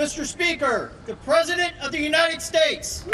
Mr. Speaker, the President of the United States.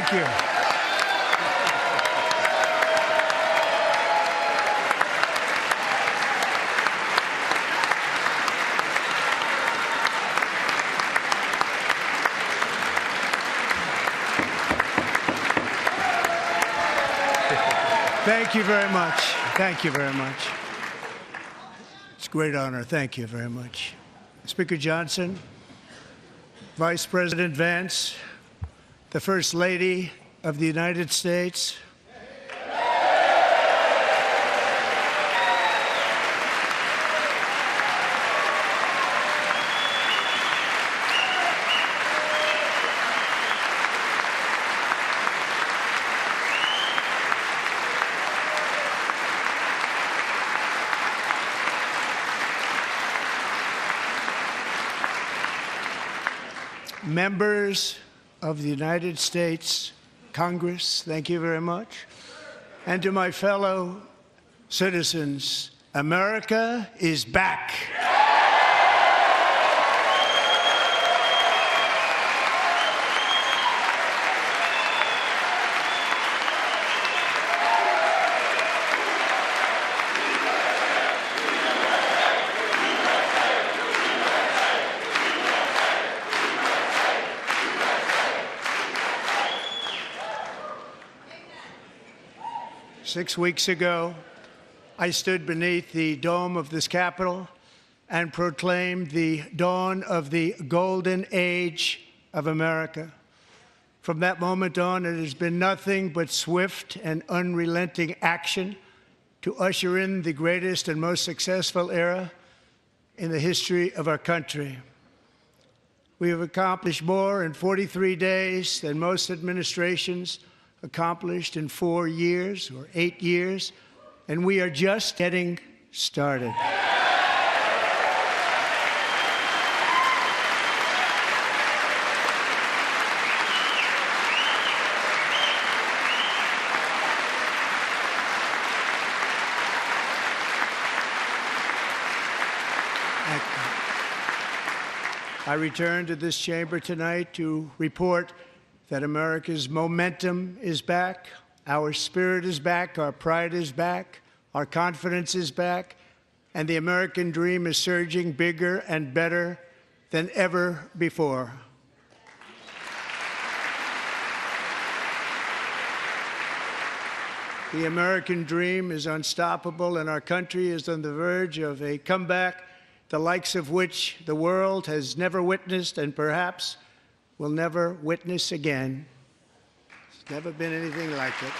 Thank you. Thank you very much. Thank you very much. It's a great honor. Thank you very much. Speaker Johnson, Vice President Vance, the First Lady of the United States, members of the United States Congress, thank you very much. And to my fellow citizens, America is back. 6 weeks ago, I stood beneath the dome of this Capitol and proclaimed the dawn of the golden age of America. From that moment on, it has been nothing but swift and unrelenting action to usher in the greatest and most successful era in the history of our country. We have accomplished more in 43 days than most administrations accomplished in 4 years or 8 years, and we are just getting started. I return to this chamber tonight to report that America's momentum is back, our spirit is back, our pride is back, our confidence is back, and the American dream is surging bigger and better than ever before. The American dream is unstoppable, and our country is on the verge of a comeback, the likes of which the world has never witnessed and perhaps will never witness again. There's never been anything like it.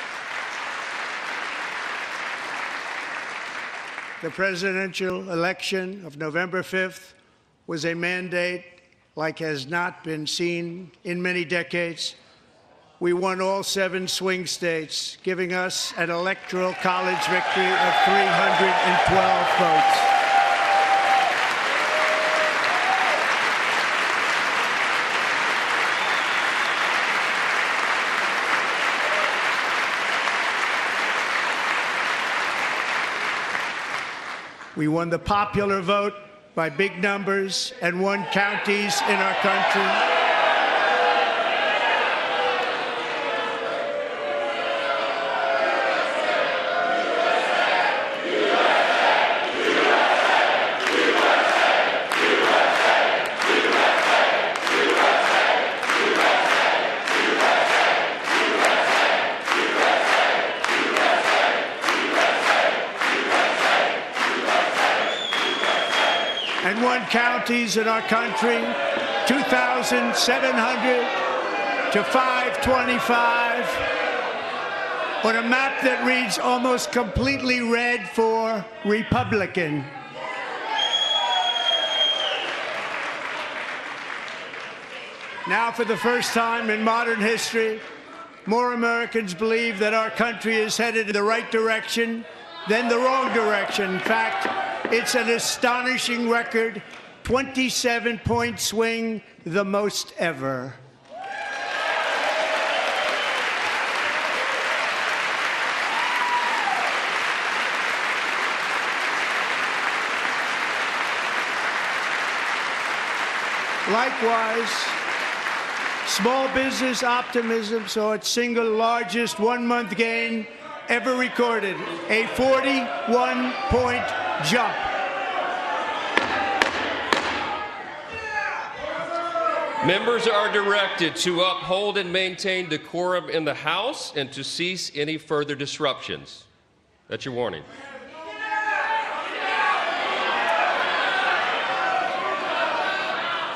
The presidential election of November 5th was a mandate like has not been seen in many decades. We won all 7 swing states, giving us an electoral college victory of 312 votes. We won the popular vote by big numbers and won counties in our country. And won counties in our country, 2,700 to 525, on a map that reads almost completely red for Republican. Now, for the first time in modern history, more Americans believe that our country is headed in the right direction than the wrong direction. In fact, it's an astonishing record, 27-point swing, the most ever. Small business optimism saw its single largest one-month gain ever recorded, a 41-point jump. Members are directed to uphold and maintain decorum in the House and to cease any further disruptions. That's your warning.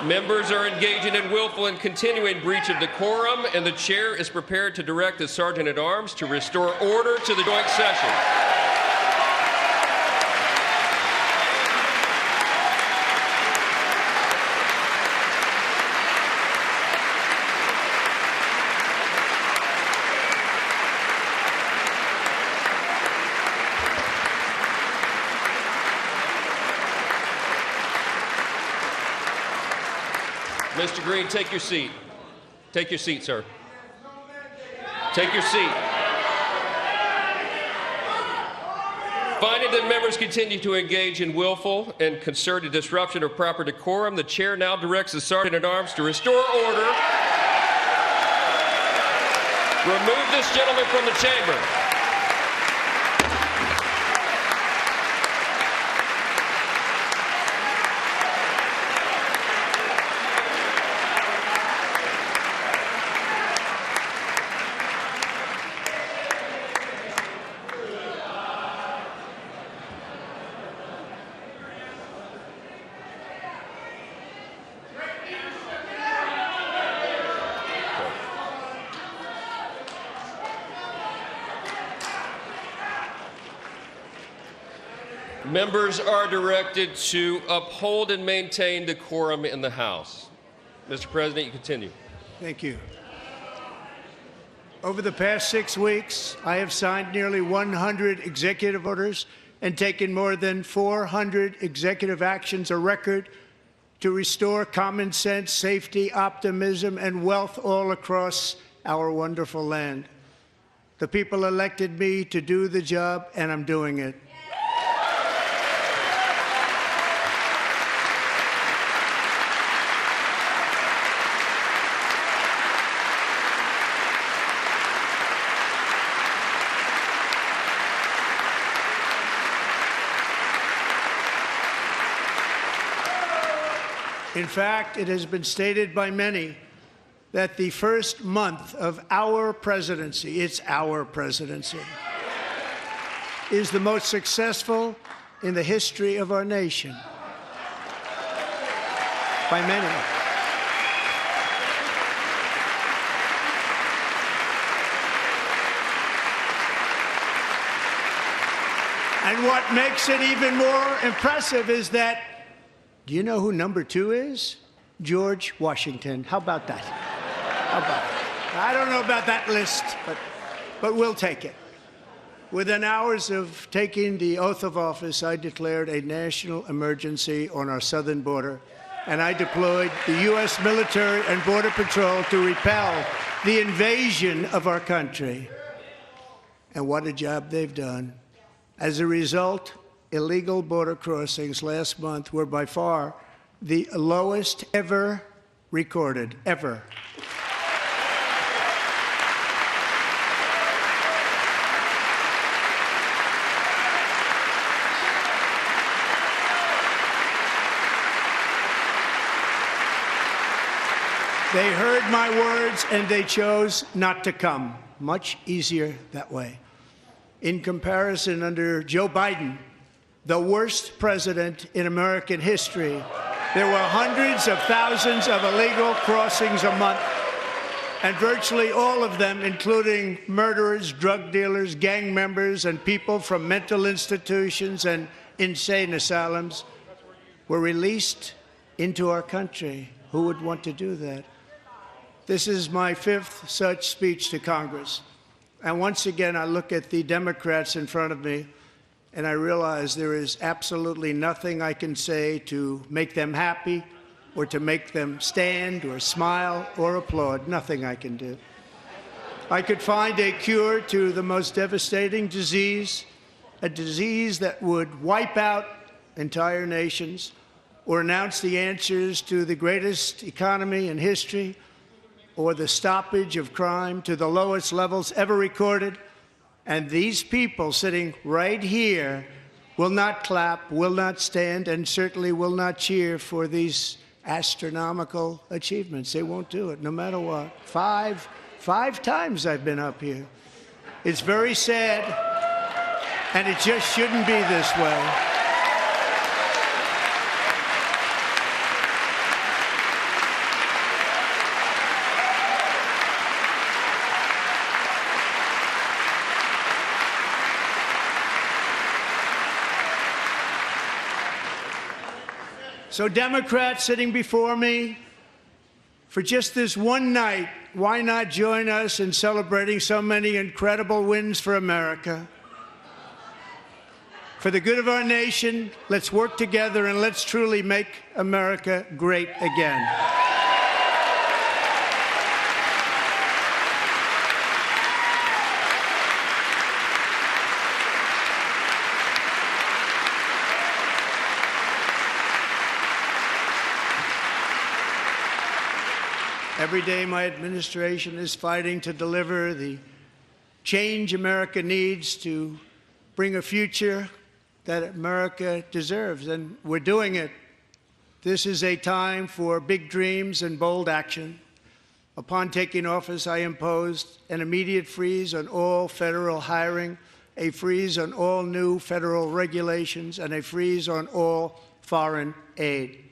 Members are engaging in willful and continuing breach of decorum, and the chair is prepared to direct the Sergeant-at-Arms to restore order to the joint session. Mr. Green, take your seat. Take your seat, sir. Take your seat. Finding that members continue to engage in willful and concerted disruption of proper decorum, the chair now directs the Sergeant-at-Arms to restore order. Remove this gentleman from the chamber. Members are directed to uphold and maintain decorum in the House. Mr. President, you continue. Thank you. Over the past 6 weeks, I have signed nearly 100 executive orders and taken more than 400 executive actions, a record, to restore common sense, safety, optimism, and wealth all across our wonderful land. The people elected me to do the job, and I'm doing it. In fact, it has been stated by many that the first month of our presidency, it's our presidency, is the most successful in the history of our nation. By many. And what makes it even more impressive is that, do you know who number 2 is? George Washington. How about that? How about that? I don't know about that list, but we'll take it. Within hours of taking the oath of office, I declared a national emergency on our southern border, and I deployed the U.S. military and Border Patrol to repel the invasion of our country. And what a job they've done. As a result, illegal border crossings last month were by far the lowest ever recorded, ever. They heard my words and they chose not to come. Much easier that way. In comparison, under Joe Biden, the worst president in American history, there were hundreds of thousands of illegal crossings a month, and virtually all of them, including murderers, drug dealers, gang members, and people from mental institutions and insane asylums, were released into our country. Who would want to do that? This is my 5th such speech to Congress. And once again, I look at the Democrats in front of me, and I realize there is absolutely nothing I can say to make them happy or to make them stand or smile or applaud. Nothing I can do. I could find a cure to the most devastating disease, a disease that would wipe out entire nations, or announce the answers to the greatest economy in history, or the stoppage of crime to the lowest levels ever recorded. And these people sitting right here will not clap, will not stand, and certainly will not cheer for these astronomical achievements. They won't do it, no matter what. Five times I've been up here. It's very sad, and it just shouldn't be this way. So Democrats sitting before me, for just this one night, why not join us in celebrating so many incredible wins for America? For the good of our nation, let's work together and let's truly make America great again. Every day, my administration is fighting to deliver the change America needs to bring a future that America deserves, and we're doing it. This is a time for big dreams and bold action. Upon taking office, I imposed an immediate freeze on all federal hiring, a freeze on all new federal regulations, and a freeze on all foreign aid.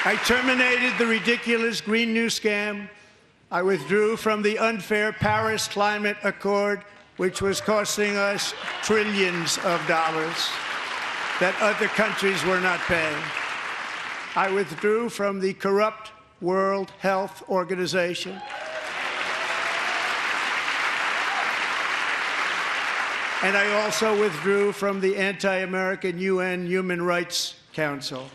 I terminated the ridiculous Green New Scam. I withdrew from the unfair Paris Climate Accord, which was costing us trillions of dollars that other countries were not paying. I withdrew from the corrupt World Health Organization. And I also withdrew from the anti-American UN Human Rights Council.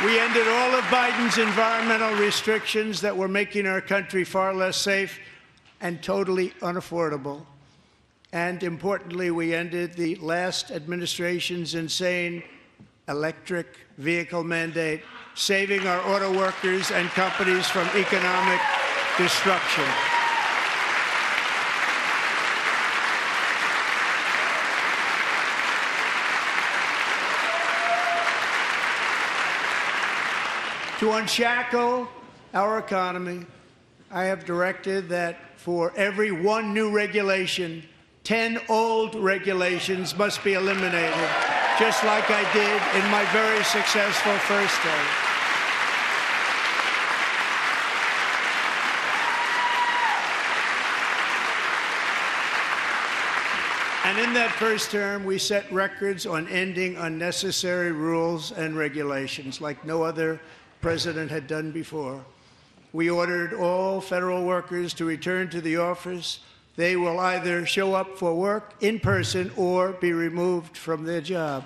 We ended all of Biden's environmental restrictions that were making our country far less safe and totally unaffordable. And importantly, we ended the last administration's insane electric vehicle mandate, saving our auto workers and companies from economic destruction. To unshackle our economy, I have directed that for every one new regulation, 10 old regulations must be eliminated, just like I did in my very successful first term. And in that first term, we set records on ending unnecessary rules and regulations like no other president had done before. We ordered all federal workers to return to the office. They will either show up for work in person or be removed from their job.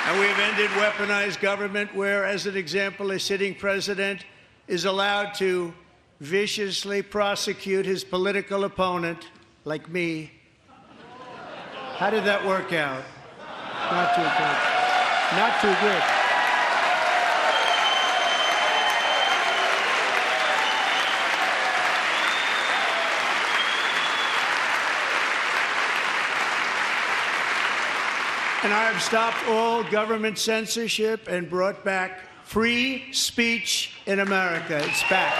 And we have ended weaponized government where, as an example, a sitting president is allowed to viciously prosecute his political opponent, like me. How did that work out? Not too good. Not too good. And I have stopped all government censorship and brought back free speech in America. It's back.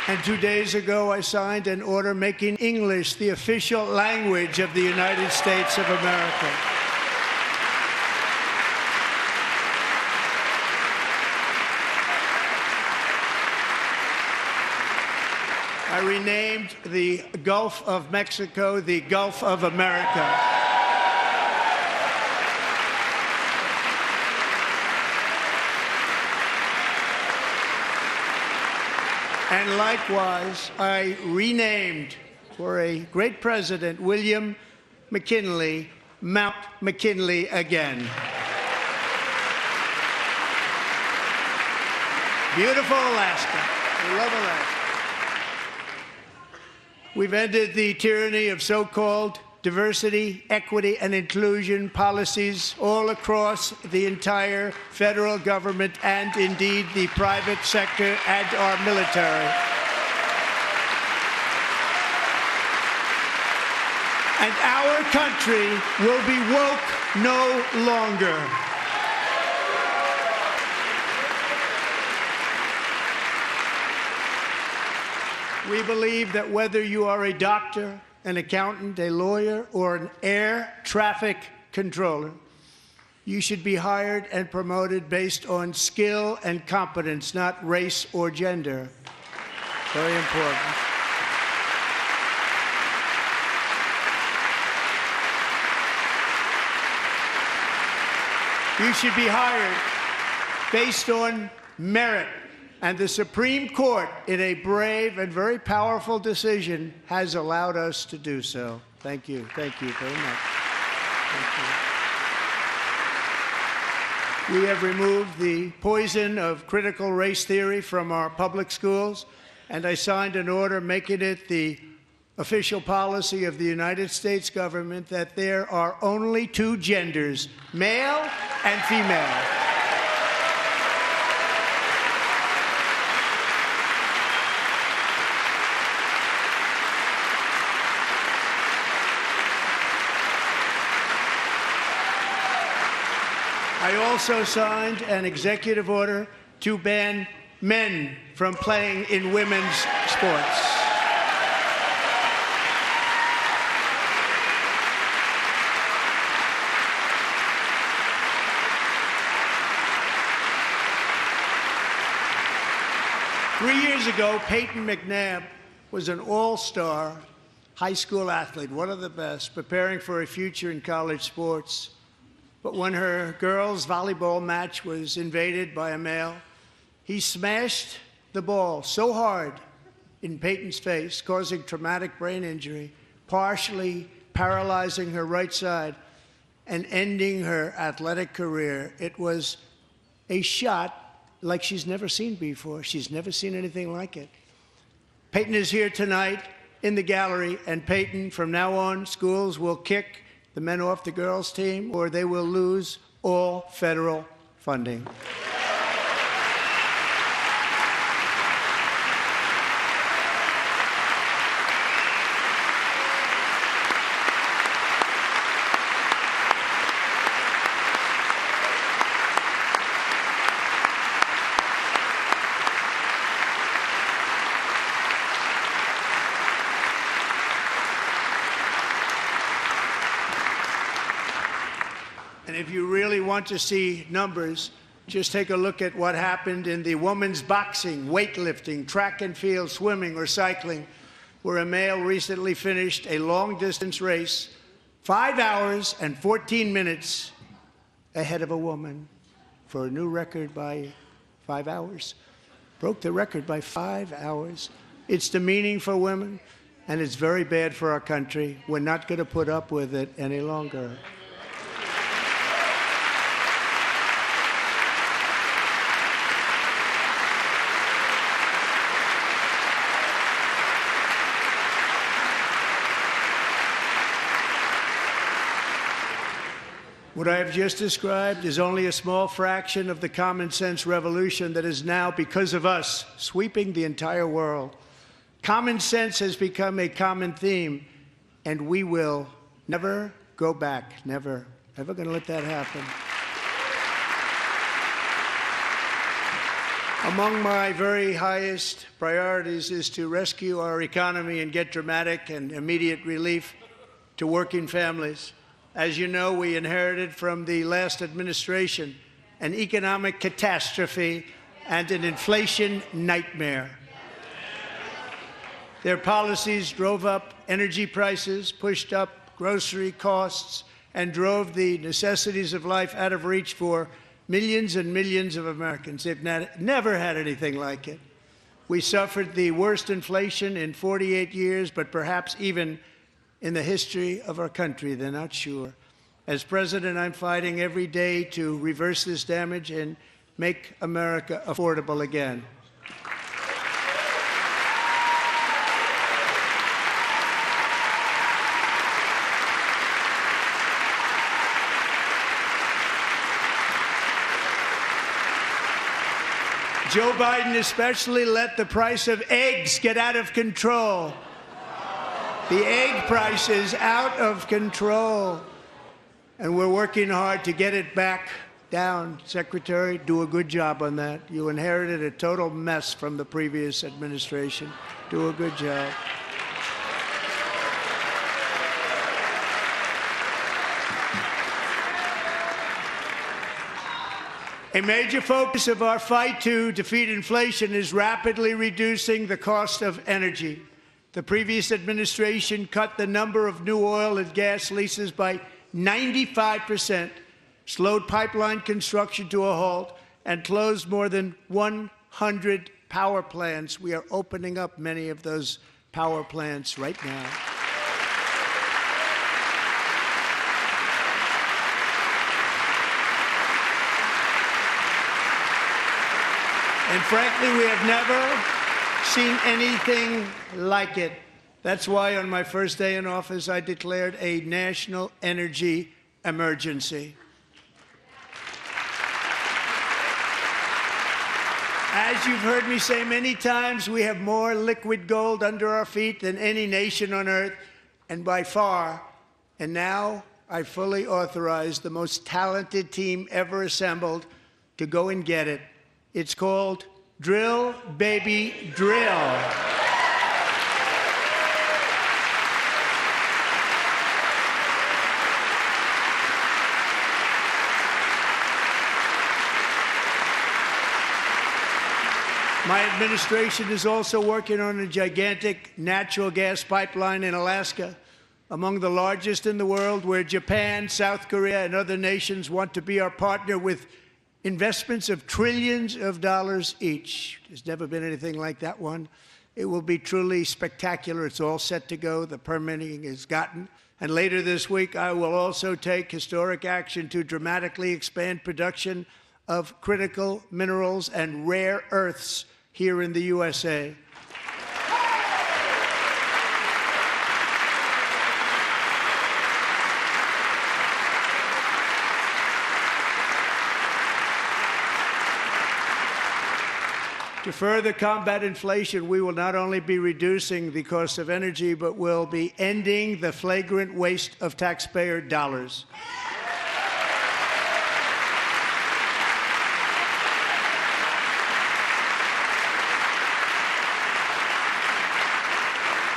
And 2 days ago, I signed an order making English the official language of the United States of America. I renamed the Gulf of Mexico the Gulf of America. And likewise, I renamed for a great president, William McKinley, Mount McKinley again. Beautiful Alaska. We love Alaska. We've ended the tyranny of so-called diversity, equity, and inclusion policies all across the entire federal government and indeed the private sector and our military. And our country will be woke no longer. We believe that whether you are a doctor, an accountant, a lawyer, or an air traffic controller, you should be hired and promoted based on skill and competence, not race or gender. Very important. You should be hired based on merit. And the Supreme Court, in a brave and very powerful decision, has allowed us to do so. Thank you. Thank you very much. Thank you. We have removed the poison of critical race theory from our public schools, and I signed an order making it the official policy of the United States government that there are only two genders, male and female. I also signed an executive order to ban men from playing in women's sports. Three years ago, Peyton McNabb was an all-star high school athlete, one of the best, preparing for a future in college sports. But when her girls' volleyball match was invaded by a male, he smashed the ball so hard in Peyton's face, causing traumatic brain injury, partially paralyzing her right side and ending her athletic career. It was a shot like she's never seen before. She's never seen anything like it. Peyton is here tonight in the gallery, and Peyton, from now on, schools will kick the men off the girls' team, or they will lose all federal funding. And if you really want to see numbers, just take a look at what happened in the women's boxing, weightlifting, track and field, swimming, or cycling, where a male recently finished a long-distance race 5 hours and 14 minutes ahead of a woman for a new record by 5 hours. Broke the record by 5 hours. It's demeaning for women, and it's very bad for our country. We're not going to put up with it any longer. What I have just described is only a small fraction of the common sense revolution that is now, because of us, sweeping the entire world. Common sense has become a common theme, and we will never go back. Never. Never going to let that happen. Among my very highest priorities is to rescue our economy and get dramatic and immediate relief to working families. As you know, we inherited from the last administration an economic catastrophe and an inflation nightmare. Their policies drove up energy prices, pushed up grocery costs, and drove the necessities of life out of reach for millions and millions of Americans. They've never had anything like it. We suffered the worst inflation in 48 years, but perhaps even in the history of our country. They're not sure. As president, I'm fighting every day to reverse this damage and make America affordable again. Joe Biden especially let the price of eggs get out of control. The egg price is out of control, and we're working hard to get it back down. Secretary, do a good job on that. You inherited a total mess from the previous administration. Do a good job. A major focus of our fight to defeat inflation is rapidly reducing the cost of energy. The previous administration cut the number of new oil and gas leases by 95%, slowed pipeline construction to a halt, and closed more than 100 power plants. We are opening up many of those power plants right now. And frankly, we have never seen anything like it. That's why on my first day in office, I declared a national energy emergency. As you've heard me say many times, we have more liquid gold under our feet than any nation on earth, and by far. And now I fully authorize the most talented team ever assembled to go and get it. It's called Drill, Baby, Drill. My administration is also working on a gigantic natural gas pipeline in Alaska, among the largest in the world, where Japan, South Korea, and other nations want to be our partner with investments of trillions of dollars each. There's never been anything like that one. It will be truly spectacular. It's all set to go. The permitting is gotten. And later this week, I will also take historic action to dramatically expand production of critical minerals and rare earths here in the USA. To further combat inflation, we will not only be reducing the cost of energy, but will be ending the flagrant waste of taxpayer dollars.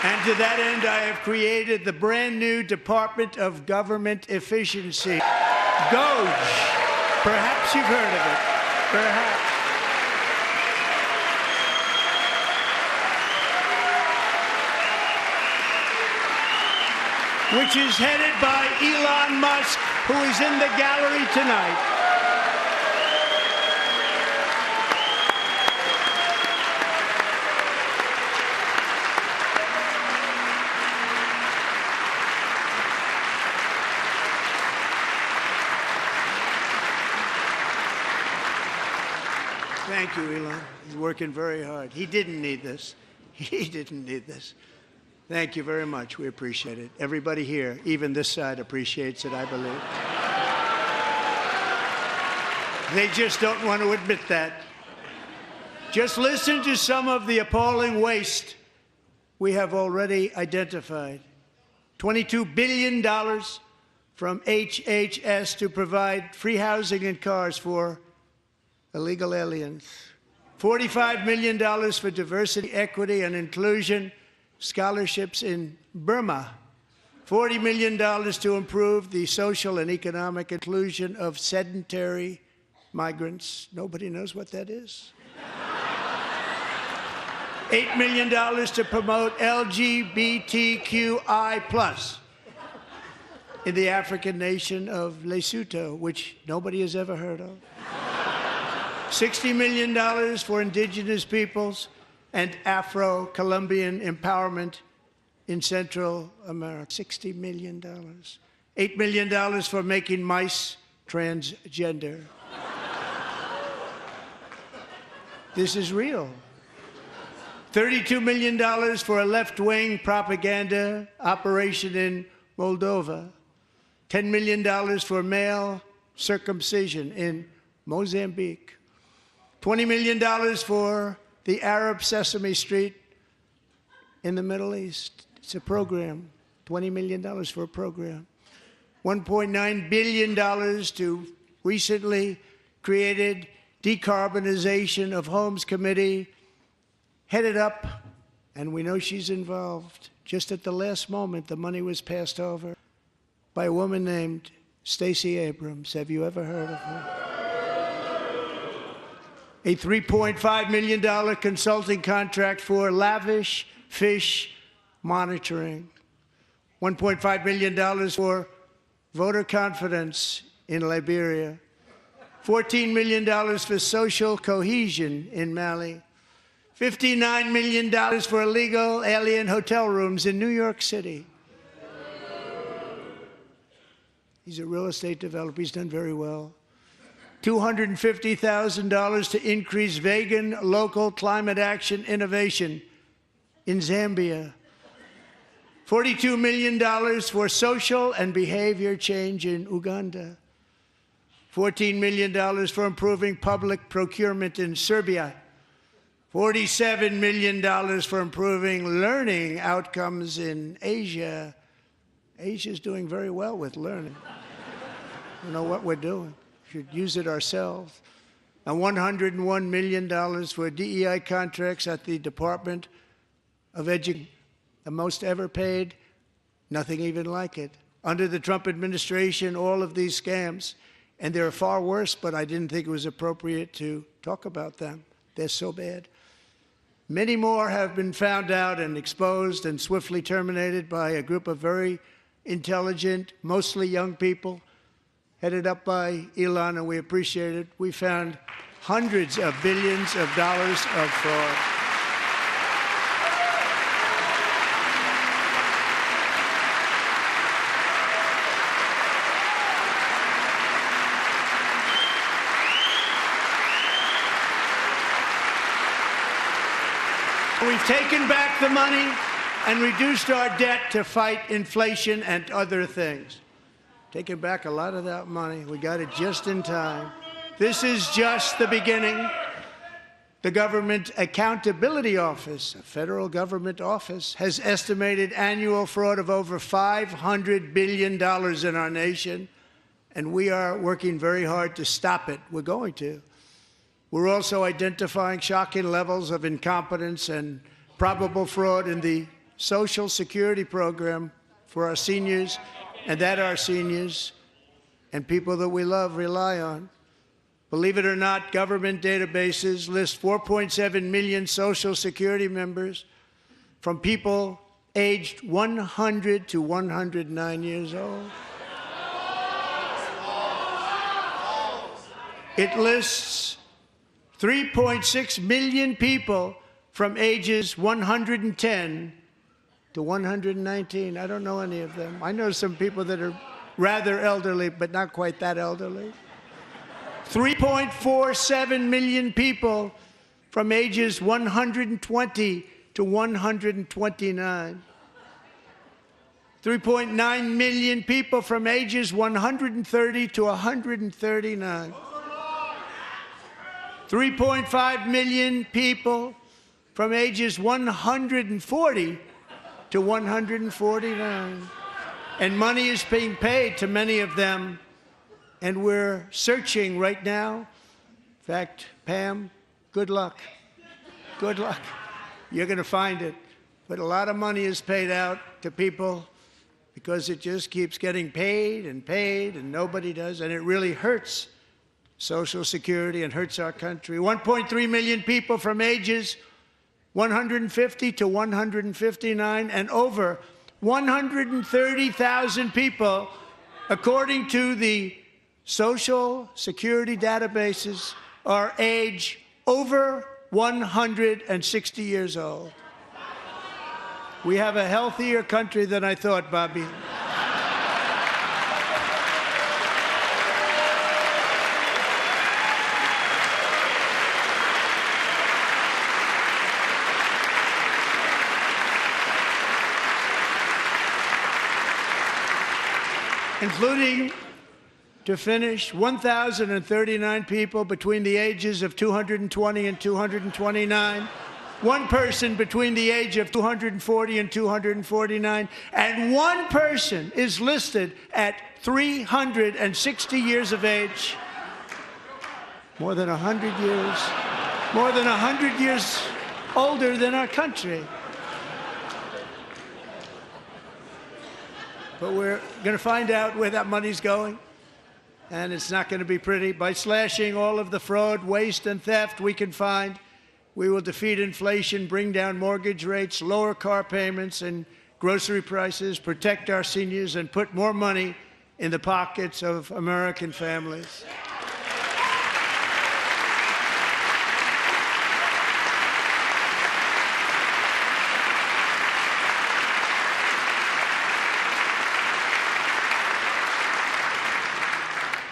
And to that end, I have created the brand new Department of Government Efficiency, DOGE. Perhaps you've heard of it. Perhaps. Which is headed by Elon Musk, who is in the gallery tonight. Thank you, Elon. He's working very hard. He didn't need this. He didn't need this. Thank you very much. We appreciate it. Everybody here, even this side, appreciates it, I believe. They just don't want to admit that. Just listen to some of the appalling waste we have already identified. $22 billion from HHS to provide free housing and cars for illegal aliens. $45 million for diversity, equity, and inclusion scholarships in Burma. $40 million to improve the social and economic inclusion of sedentary migrants. Nobody knows what that is. $8 million to promote LGBTQI+ in the African nation of Lesotho, which nobody has ever heard of. $60 million for indigenous peoples, and Afro-Colombian empowerment in Central America. $60 million. $8 million for making mice transgender. This is real. $32 million for a left-wing propaganda operation in Moldova. $10 million for male circumcision in Mozambique. $20 million for the Arab Sesame Street in the Middle East. It's a program. $20 million for a program. $1.9 billion to recently created Decarbonization of Homes Committee, headed up, and we know she's involved. Just at the last moment, the money was passed over by a woman named Stacey Abrams. Have you ever heard of her? A $3.5 million consulting contract for lavish fish monitoring. $1.5 million for voter confidence in Liberia. $14 million for social cohesion in Mali. $59 million for illegal alien hotel rooms in New York City. He's a real estate developer. He's done very well. $250,000 to increase vegan local climate action innovation in Zambia. $42 million for social and behavior change in Uganda. $14 million for improving public procurement in Serbia. $47 million for improving learning outcomes in Asia. Asia's doing very well with learning. We know what we're doing. We should use it ourselves. And $101 million for DEI contracts at the Department of Education. The most ever paid, nothing even like it. Under the Trump administration, all of these scams, and they're far worse, but I didn't think it was appropriate to talk about them. They're so bad. Many more have been found out and exposed and swiftly terminated by a group of very intelligent, mostly young people, headed up by Elon, and we appreciate it. We found hundreds of billions of dollars of fraud. We've taken back the money and reduced our debt to fight inflation and other things. Taken back a lot of that money. We got it just in time. This is just the beginning. The Government Accountability Office, a federal government office, has estimated annual fraud of over $500 billion in our nation, and we are working very hard to stop it. We're going to. We're also identifying shocking levels of incompetence and probable fraud in the Social Security program for our seniors, and that our seniors and people that we love rely on. Believe it or not, government databases list 4.7 million Social Security members from people aged 100 to 109 years old. It lists 3.6 million people from ages 110 to 119. I don't know any of them. I know some people that are rather elderly, but not quite that elderly. 3.47 million people from ages 120 to 129. 3.9 million people from ages 130 to 139. 3.5 million people from ages 140 to 149. And money is being paid to many of them, and we're searching right now. In fact, Pam, good luck. Good luck. You're going to find it. But a lot of money is paid out to people because it just keeps getting paid, and nobody does, and it really hurts Social Security and hurts our country. 1.3 million people from ages 150 to 159, and over 130,000 people, according to the Social Security databases, are age over 160 years old. We have a healthier country than I thought, Bobby. Including, to finish, 1,039 people between the ages of 220 and 229, one person between the age of 240 and 249, and one person is listed at 360 years of age. More than 100 years older than our country. But we're going to find out where that money's going, and it's not going to be pretty. By slashing all of the fraud, waste, and theft we can find, we will defeat inflation, bring down mortgage rates, lower car payments and grocery prices, protect our seniors, and put more money in the pockets of American families.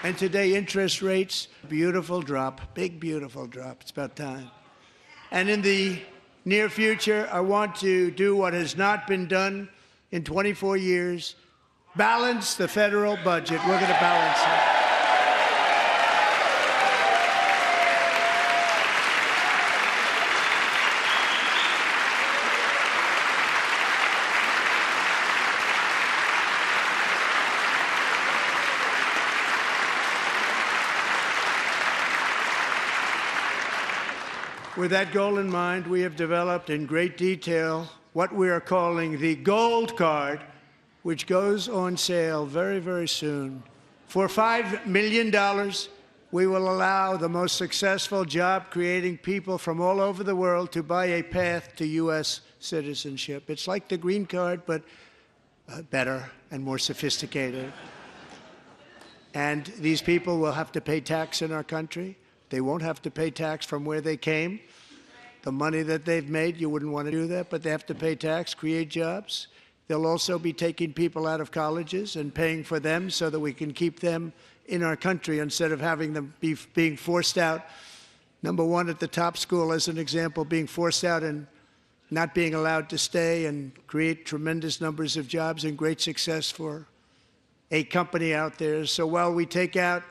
And today, interest rates, beautiful drop, big, beautiful drop. It's about time. And in the near future, I want to do what has not been done in 24 years, balance the federal budget. We're going to balance it. With that goal in mind, we have developed in great detail what we are calling the Gold Card, which goes on sale very, very soon. For $5 million, we will allow the most successful job-creating people from all over the world to buy a path to U.S. citizenship. It's like the green card, but better and more sophisticated. And these people will have to pay tax in our country. They won't have to pay tax from where they came. The money that they've made, you wouldn't want to do that, but they have to pay tax, create jobs. They'll also be taking people out of colleges and paying for them so that we can keep them in our country instead of having them being forced out. Number one, at the top school, as an example, being forced out and not being allowed to stay and create tremendous numbers of jobs and great success for a company out there. So while we take out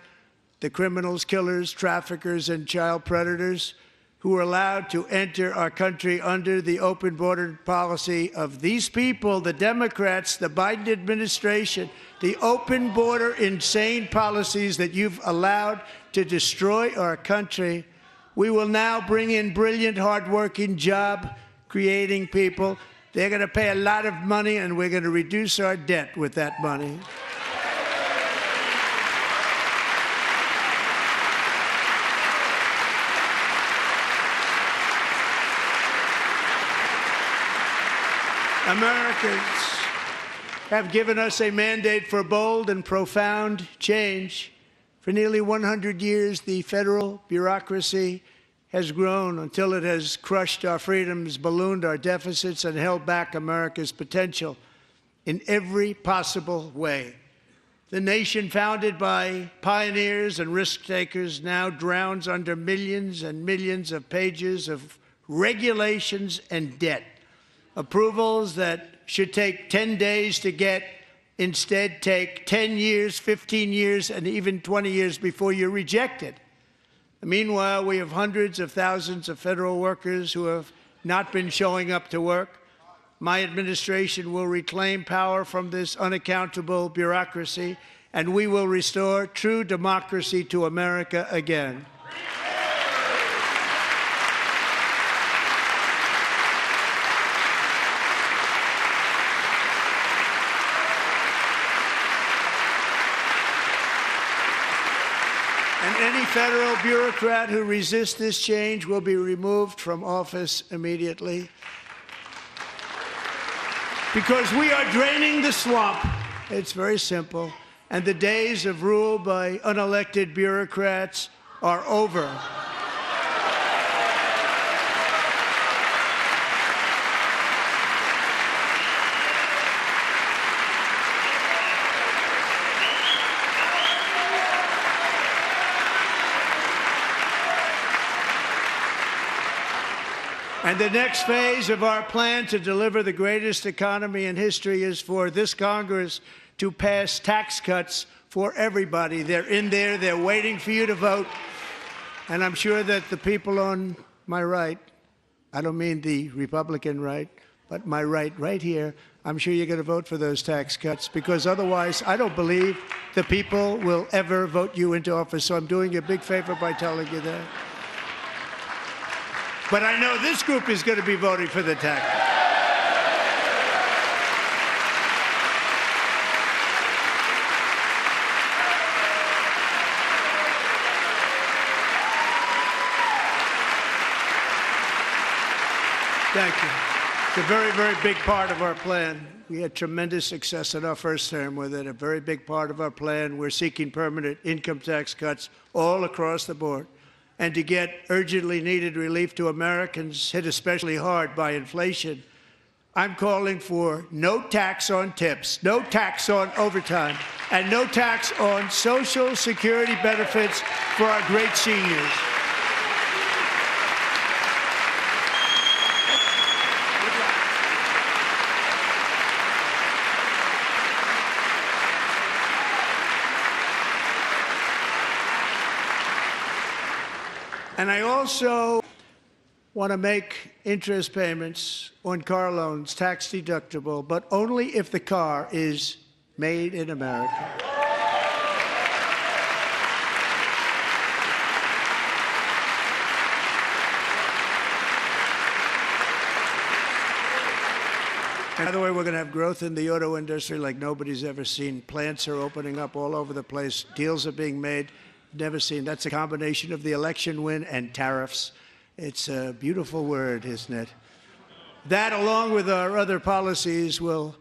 the criminals, killers, traffickers, and child predators who are allowed to enter our country under the open border policy of these people, the Democrats, the Biden administration, the open border insane policies that you've allowed to destroy our country, we will now bring in brilliant, hardworking, job-creating people. They're going to pay a lot of money, and we're going to reduce our debt with that money. Americans have given us a mandate for bold and profound change. For nearly 100 years, the federal bureaucracy has grown until it has crushed our freedoms, ballooned our deficits, and held back America's potential in every possible way. The nation founded by pioneers and risk-takers now drowns under millions and millions of pages of regulations and debt. Approvals that should take 10 days to get instead take 10 years, 15 years, and even 20 years before you're rejected. Meanwhile, we have hundreds of thousands of federal workers who have not been showing up to work. My administration will reclaim power from this unaccountable bureaucracy, and we will restore true democracy to America again. And any federal bureaucrat who resists this change will be removed from office immediately. Because we are draining the swamp. It's very simple. And the days of rule by unelected bureaucrats are over. And the next phase of our plan to deliver the greatest economy in history is for this Congress to pass tax cuts for everybody. They're in there. They're waiting for you to vote. And I'm sure that the people on my right, I don't mean the Republican right, but my right here, I'm sure you're going to vote for those tax cuts, because otherwise I don't believe the people will ever vote you into office. So I'm doing you a big favor by telling you that. But I know this group is going to be voting for the tax cuts. Thank you. It's a very, very big part of our plan. We had tremendous success in our first term with it. A very big part of our plan. We're seeking permanent income tax cuts all across the board. And to get urgently needed relief to Americans hit especially hard by inflation, I'm calling for no tax on tips, no tax on overtime, and no tax on Social Security benefits for our great seniors. And I also want to make interest payments on car loans tax deductible, but only if the car is made in America. And by the way, we're going to have growth in the auto industry like nobody's ever seen. Plants are opening up all over the place. Deals are being made. Never seen. That's a combination of the election win and tariffs. It's a beautiful word, isn't it? That, along with our other policies, will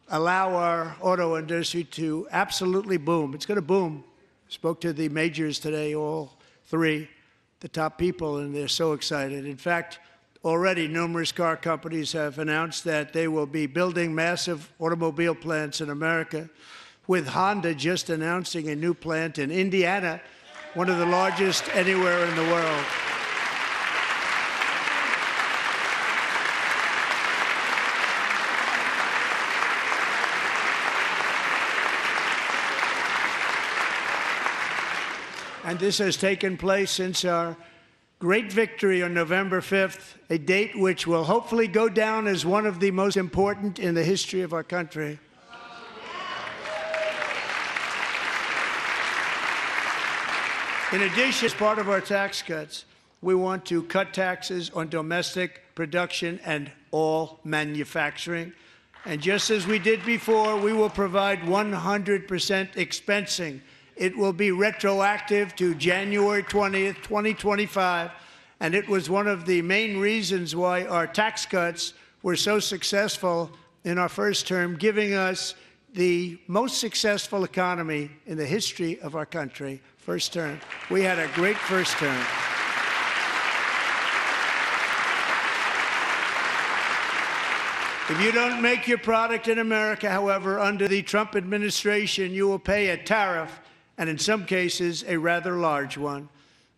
allow our auto industry to absolutely boom. It's going to boom. Spoke to the majors today, all three, the top people, and they're so excited. In fact, already numerous car companies have announced that they will be building massive automobile plants in America, with Honda just announcing a new plant in Indiana, one of the largest anywhere in the world. And this has taken place since our great victory on November 5th, a date which will hopefully go down as one of the most important in the history of our country. In addition, as part of our tax cuts, we want to cut taxes on domestic production and all manufacturing. And just as we did before, we will provide 100% expensing. It will be retroactive to January 20th, 2025. And it was one of the main reasons why our tax cuts were so successful in our first term, giving us the most successful economy in the history of our country. First term. We had a great first term. If you don't make your product in America, however, under the Trump administration, you will pay a tariff, and in some cases, a rather large one.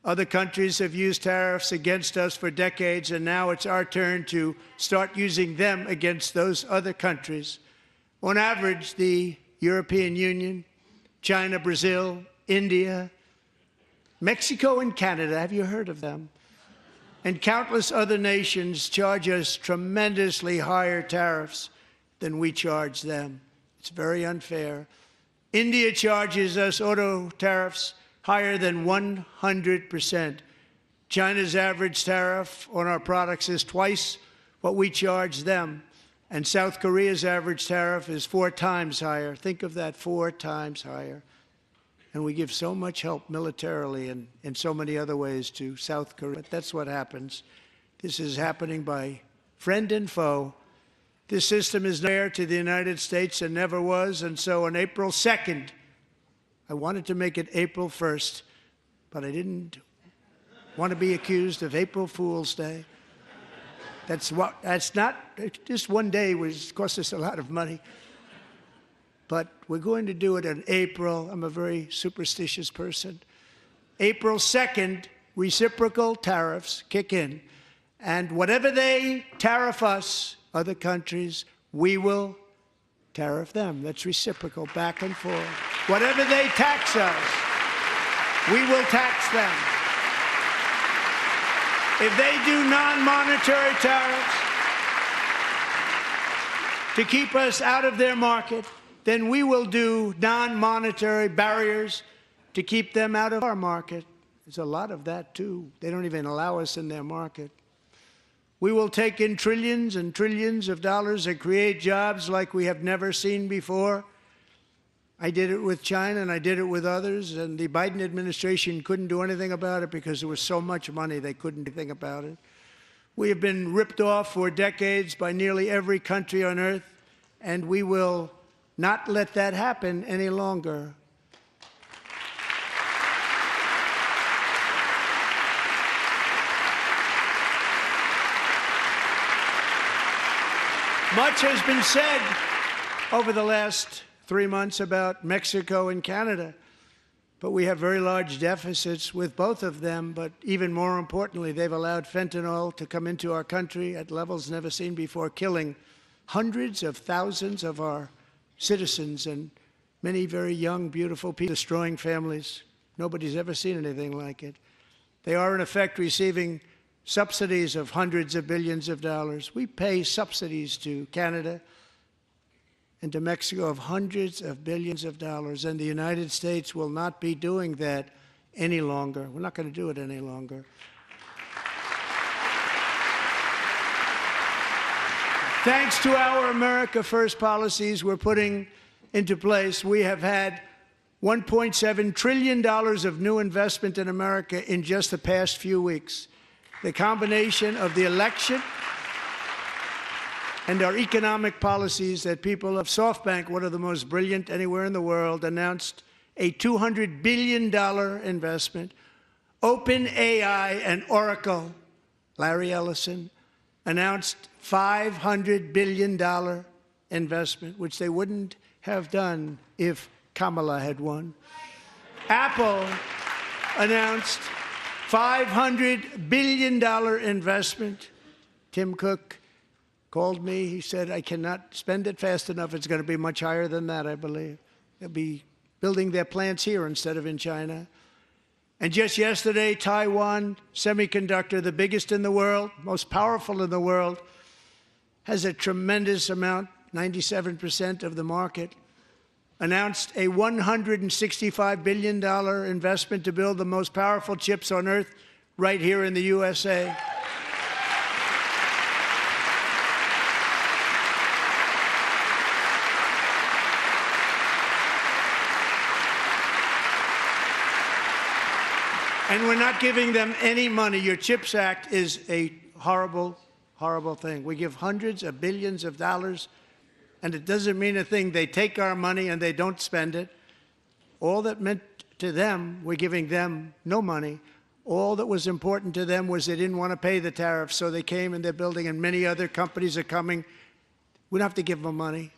Other countries have used tariffs against us for decades, and now it's our turn to start using them against those other countries. On average, the European Union, China, Brazil, India, Mexico and Canada, have you heard of them? And countless other nations charge us tremendously higher tariffs than we charge them. It's very unfair. India charges us auto tariffs higher than 100%. China's average tariff on our products is twice what we charge them. And South Korea's average tariff is 4 times higher. Think of that, 4 times higher. And we give so much help militarily and in so many other ways to South Korea. But that's what happens. This is happening by friend and foe. This system is fair to the United States and never was. And so on April 2nd, I wanted to make it April 1st, but I didn't want to be accused of April Fool's Day. That's not, just one day cost us a lot of money. But we're going to do it in April. I'm a very superstitious person. April 2nd, reciprocal tariffs kick in. And whatever they tariff us, other countries, we will tariff them. That's reciprocal, back and forth. Whatever they tax us, we will tax them. If they do non-monetary tariffs to keep us out of their market, then we will do non-monetary barriers to keep them out of our market. There's a lot of that, too. They don't even allow us in their market. We will take in trillions and trillions of dollars and create jobs like we have never seen before. I did it with China, and I did it with others, and the Biden administration couldn't do anything about it because there was so much money they couldn't do anything about it. We have been ripped off for decades by nearly every country on earth, and we will not let that happen any longer. Much has been said over the last 3 months about Mexico and Canada, but we have very large deficits with both of them. But even more importantly, they've allowed fentanyl to come into our country at levels never seen before, killing hundreds of thousands of our citizens and many very young, beautiful people, destroying families. Nobody's ever seen anything like it. They are, in effect, receiving subsidies of hundreds of billions of dollars. We pay subsidies to Canada and to Mexico of hundreds of billions of dollars, and the United States will not be doing that any longer. We're not going to do it any longer. Thanks to our America First policies we're putting into place, we have had $1.7 trillion of new investment in America in just the past few weeks. The combination of the election and our economic policies that people of SoftBank, one of the most brilliant anywhere in the world, announced a $200 billion investment. OpenAI and Oracle, Larry Ellison, announced $500 billion investment, which they wouldn't have done if Kamala had won. Apple announced $500 billion investment. Tim Cook called me. He said, I cannot spend it fast enough. It's going to be much higher than that, I believe. They'll be building their plants here instead of in China. And just yesterday, Taiwan Semiconductor, the biggest in the world, most powerful in the world, has a tremendous amount, 97% of the market, announced a $165 billion investment to build the most powerful chips on earth right here in the USA. And we're not giving them any money. Your CHIPS Act is a horrible, horrible thing. We give hundreds of billions of dollars, and it doesn't mean a thing. They take our money and they don't spend it. All that meant to them, we're giving them no money. All that was important to them was they didn't want to pay the tariffs, so they came and they're building, and many other companies are coming. We don't have to give them money.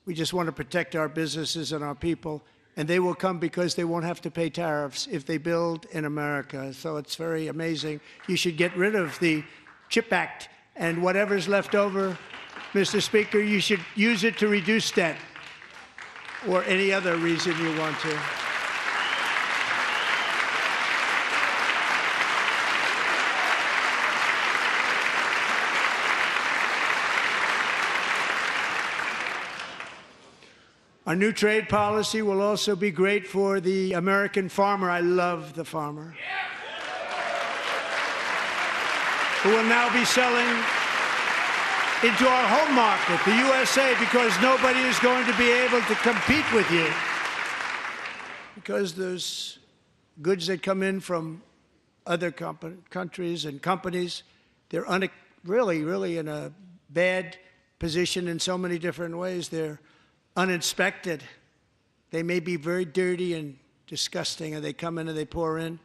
We just want to protect our businesses and our people. And they will come because they won't have to pay tariffs if they build in America. So it's very amazing. You should get rid of the CHIP Act, and whatever's left over, Mr. Speaker, you should use it to reduce debt or any other reason you want to. Our new trade policy will also be great for the American farmer. I love the farmer, who will now be selling into our home market, the USA, because nobody is going to be able to compete with you. Because those goods that come in from other countries and companies, they're really in a bad position in so many different ways. They're uninspected. They may be very dirty and disgusting, and they come in and they pour in,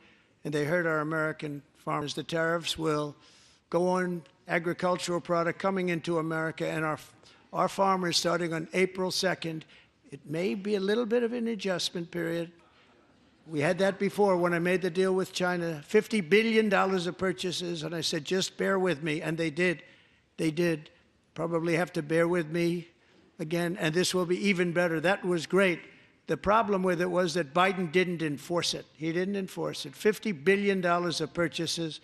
and they hurt our American farmers. The tariffs will go on agricultural product coming into America, and our farmers, starting on April 2nd, it may be a little bit of an adjustment period, We had that before when I made the deal with China, $50 billion of purchases, and I said, just bear with me, and they did. They did. Probably have to bear with me again, and this will be even better. That was great. The problem with it was that Biden didn't enforce it. He didn't enforce it. $50 billion of purchases,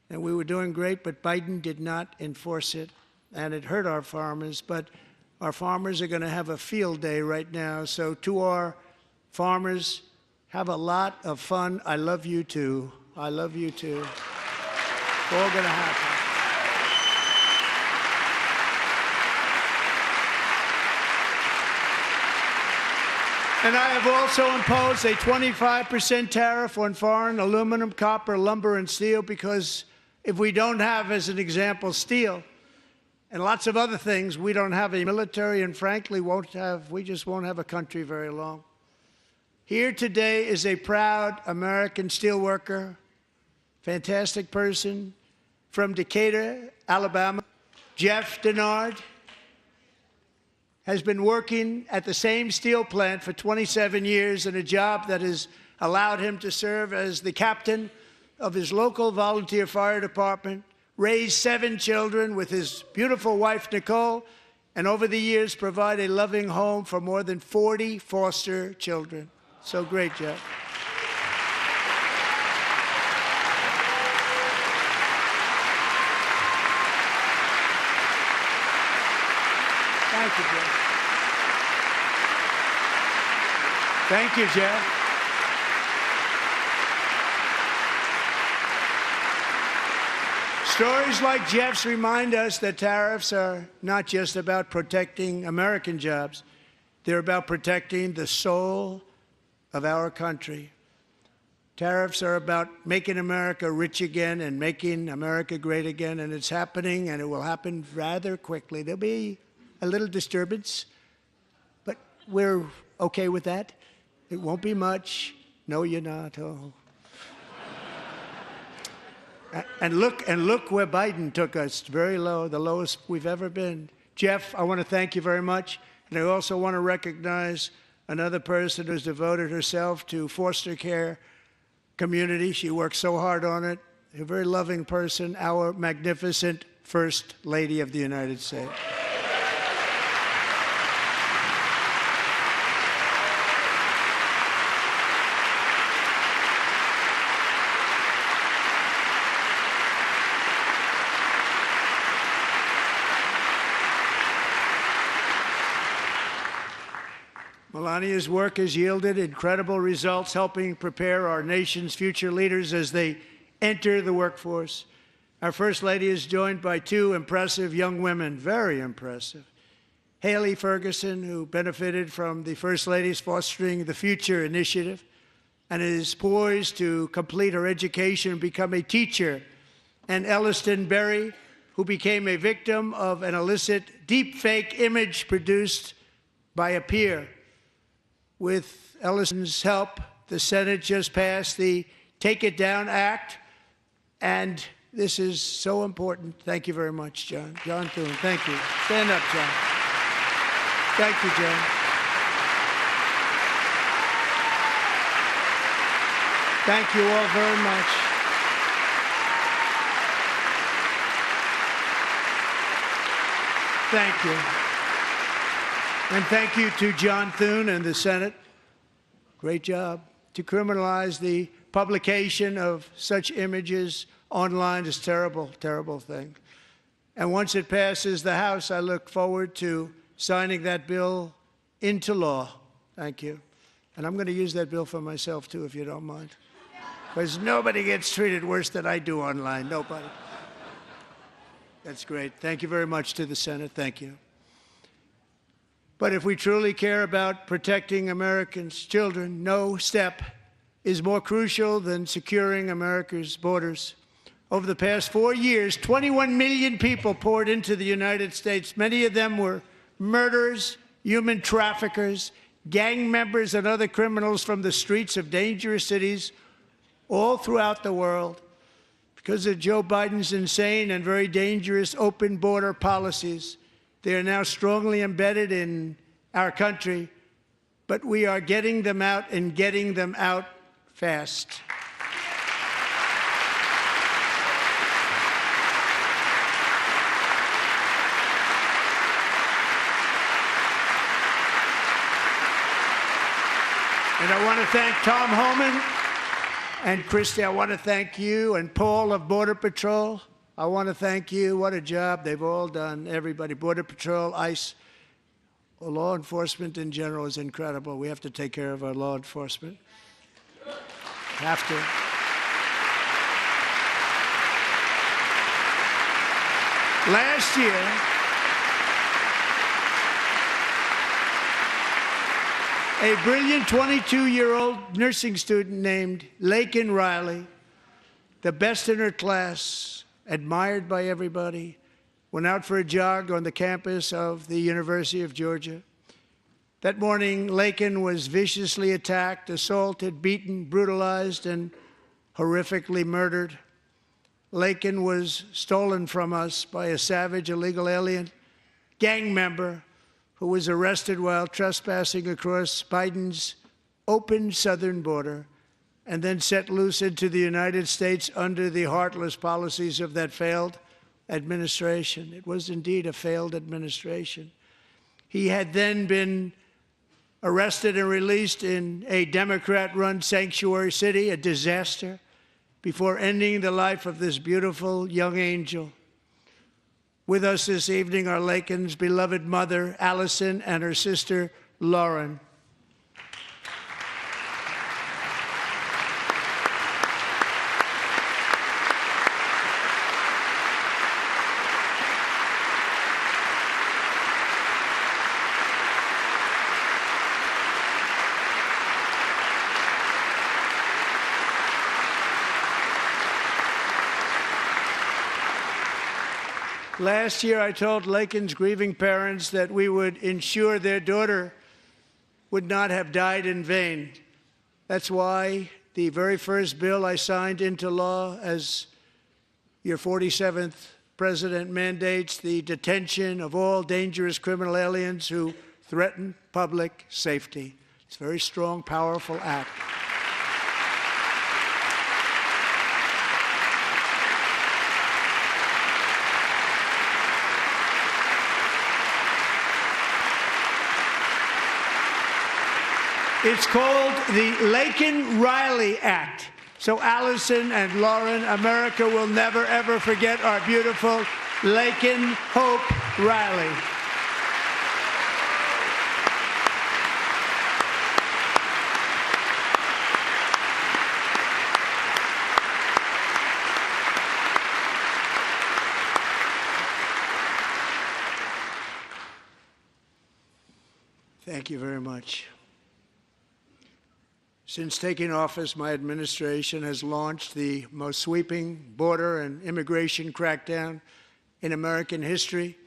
and we were doing great, but Biden did not enforce it, and it hurt our farmers. But our farmers are going to have a field day right now. So to our farmers, have a lot of fun. I love you too. I love you too. It's all going to happen. And I have also imposed a 25% tariff on foreign aluminum, copper, lumber, and steel, because if we don't have, as an example, steel and lots of other things, we don't have a military, and frankly, we just won't have a country very long. Here today is a proud American steelworker, fantastic person from Decatur, Alabama, Jeff Denard. Has been working at the same steel plant for 27 years in a job that has allowed him to serve as the captain of his local volunteer fire department, raise 7 children with his beautiful wife, Nicole, and over the years provide a loving home for more than 40 foster children. So great, Jeff. Thank you, Jeff. Thank you, Jeff. Stories like Jeff's remind us that tariffs are not just about protecting American jobs. They're about protecting the soul of our country. Tariffs are about making America rich again and making America great again, and it's happening, and it will happen rather quickly. There'll be a little disturbance, but we're okay with that. It won't be much. No, you're not. Oh. And look where Biden took us. Very low, the lowest we've ever been. Jeff, I want to thank you very much. And I also want to recognize another person who's devoted herself to foster care community. She works so hard on it. A very loving person, our magnificent First Lady of the United States. Melania's work has yielded incredible results, helping prepare our nation's future leaders as they enter the workforce. Our First Lady is joined by 2 impressive young women, very impressive. Haley Ferguson, who benefited from the First Lady's Fostering the Future initiative and is poised to complete her education and become a teacher. And Elliston Berry, who became a victim of an illicit deepfake image produced by a peer. With Elliston's help, the Senate just passed the Take It Down Act, and this is so important. Thank you very much, John. John Thune, thank you. Stand up, John. Thank you, John. Thank you all very much. Thank you. And thank you to John Thune and the Senate. Great job. To criminalize the publication of such images online is a terrible, terrible thing. And once it passes the House, I look forward to signing that bill into law. Thank you. And I'm going to use that bill for myself, too, if you don't mind. Because nobody gets treated worse than I do online. Nobody. That's great. Thank you very much to the Senate. Thank you. But if we truly care about protecting Americans' children, no step is more crucial than securing America's borders. Over the past 4 years, 21 million people poured into the United States. Many of them were murderers, human traffickers, gang members, and other criminals from the streets of dangerous cities all throughout the world. Because of Joe Biden's insane and very dangerous open border policies, they are now strongly embedded in our country, but we are getting them out and getting them out fast. And I want to thank Tom Homan and Christy. I want to thank you and Paul of Border Patrol. I want to thank you. What a job they've all done, everybody. Border Patrol, ICE, law enforcement in general is incredible. We have to take care of our law enforcement. Have to. Last year, a brilliant 22-year-old nursing student named Laken Riley, the best in her class, admired by everybody, went out for a jog on the campus of the University of Georgia. That morning, Laken was viciously attacked, assaulted, beaten, brutalized, and horrifically murdered. Laken was stolen from us by a savage illegal alien gang member who was arrested while trespassing across Biden's open southern border and then set loose into the United States under the heartless policies of that failed administration. It was indeed a failed administration. He had then been arrested and released in a Democrat-run sanctuary city, a disaster, before ending the life of this beautiful young angel. With us this evening are Laken's beloved mother, Allison, and her sister, Lauren. Last year, I told Laken's grieving parents that we would ensure their daughter would not have died in vain. That's why the very first bill I signed into law as your 47th president mandates the detention of all dangerous criminal aliens who threaten public safety. It's a very strong, powerful act. It's called the Laken-Riley Act. So Allison and Lauren, America will never, ever forget our beautiful Laken Hope Riley. Thank you very much. Since taking office, my administration has launched the most sweeping border and immigration crackdown in American history,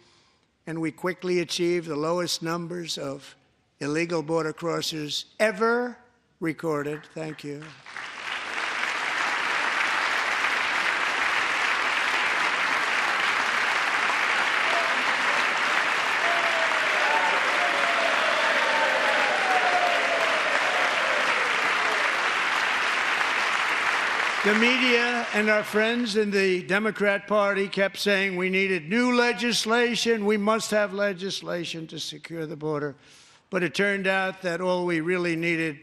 and we quickly achieved the lowest numbers of illegal border crossers ever recorded. Thank you. The media and our friends in the Democrat Party kept saying we needed new legislation, we must have legislation to secure the border. But it turned out that all we really needed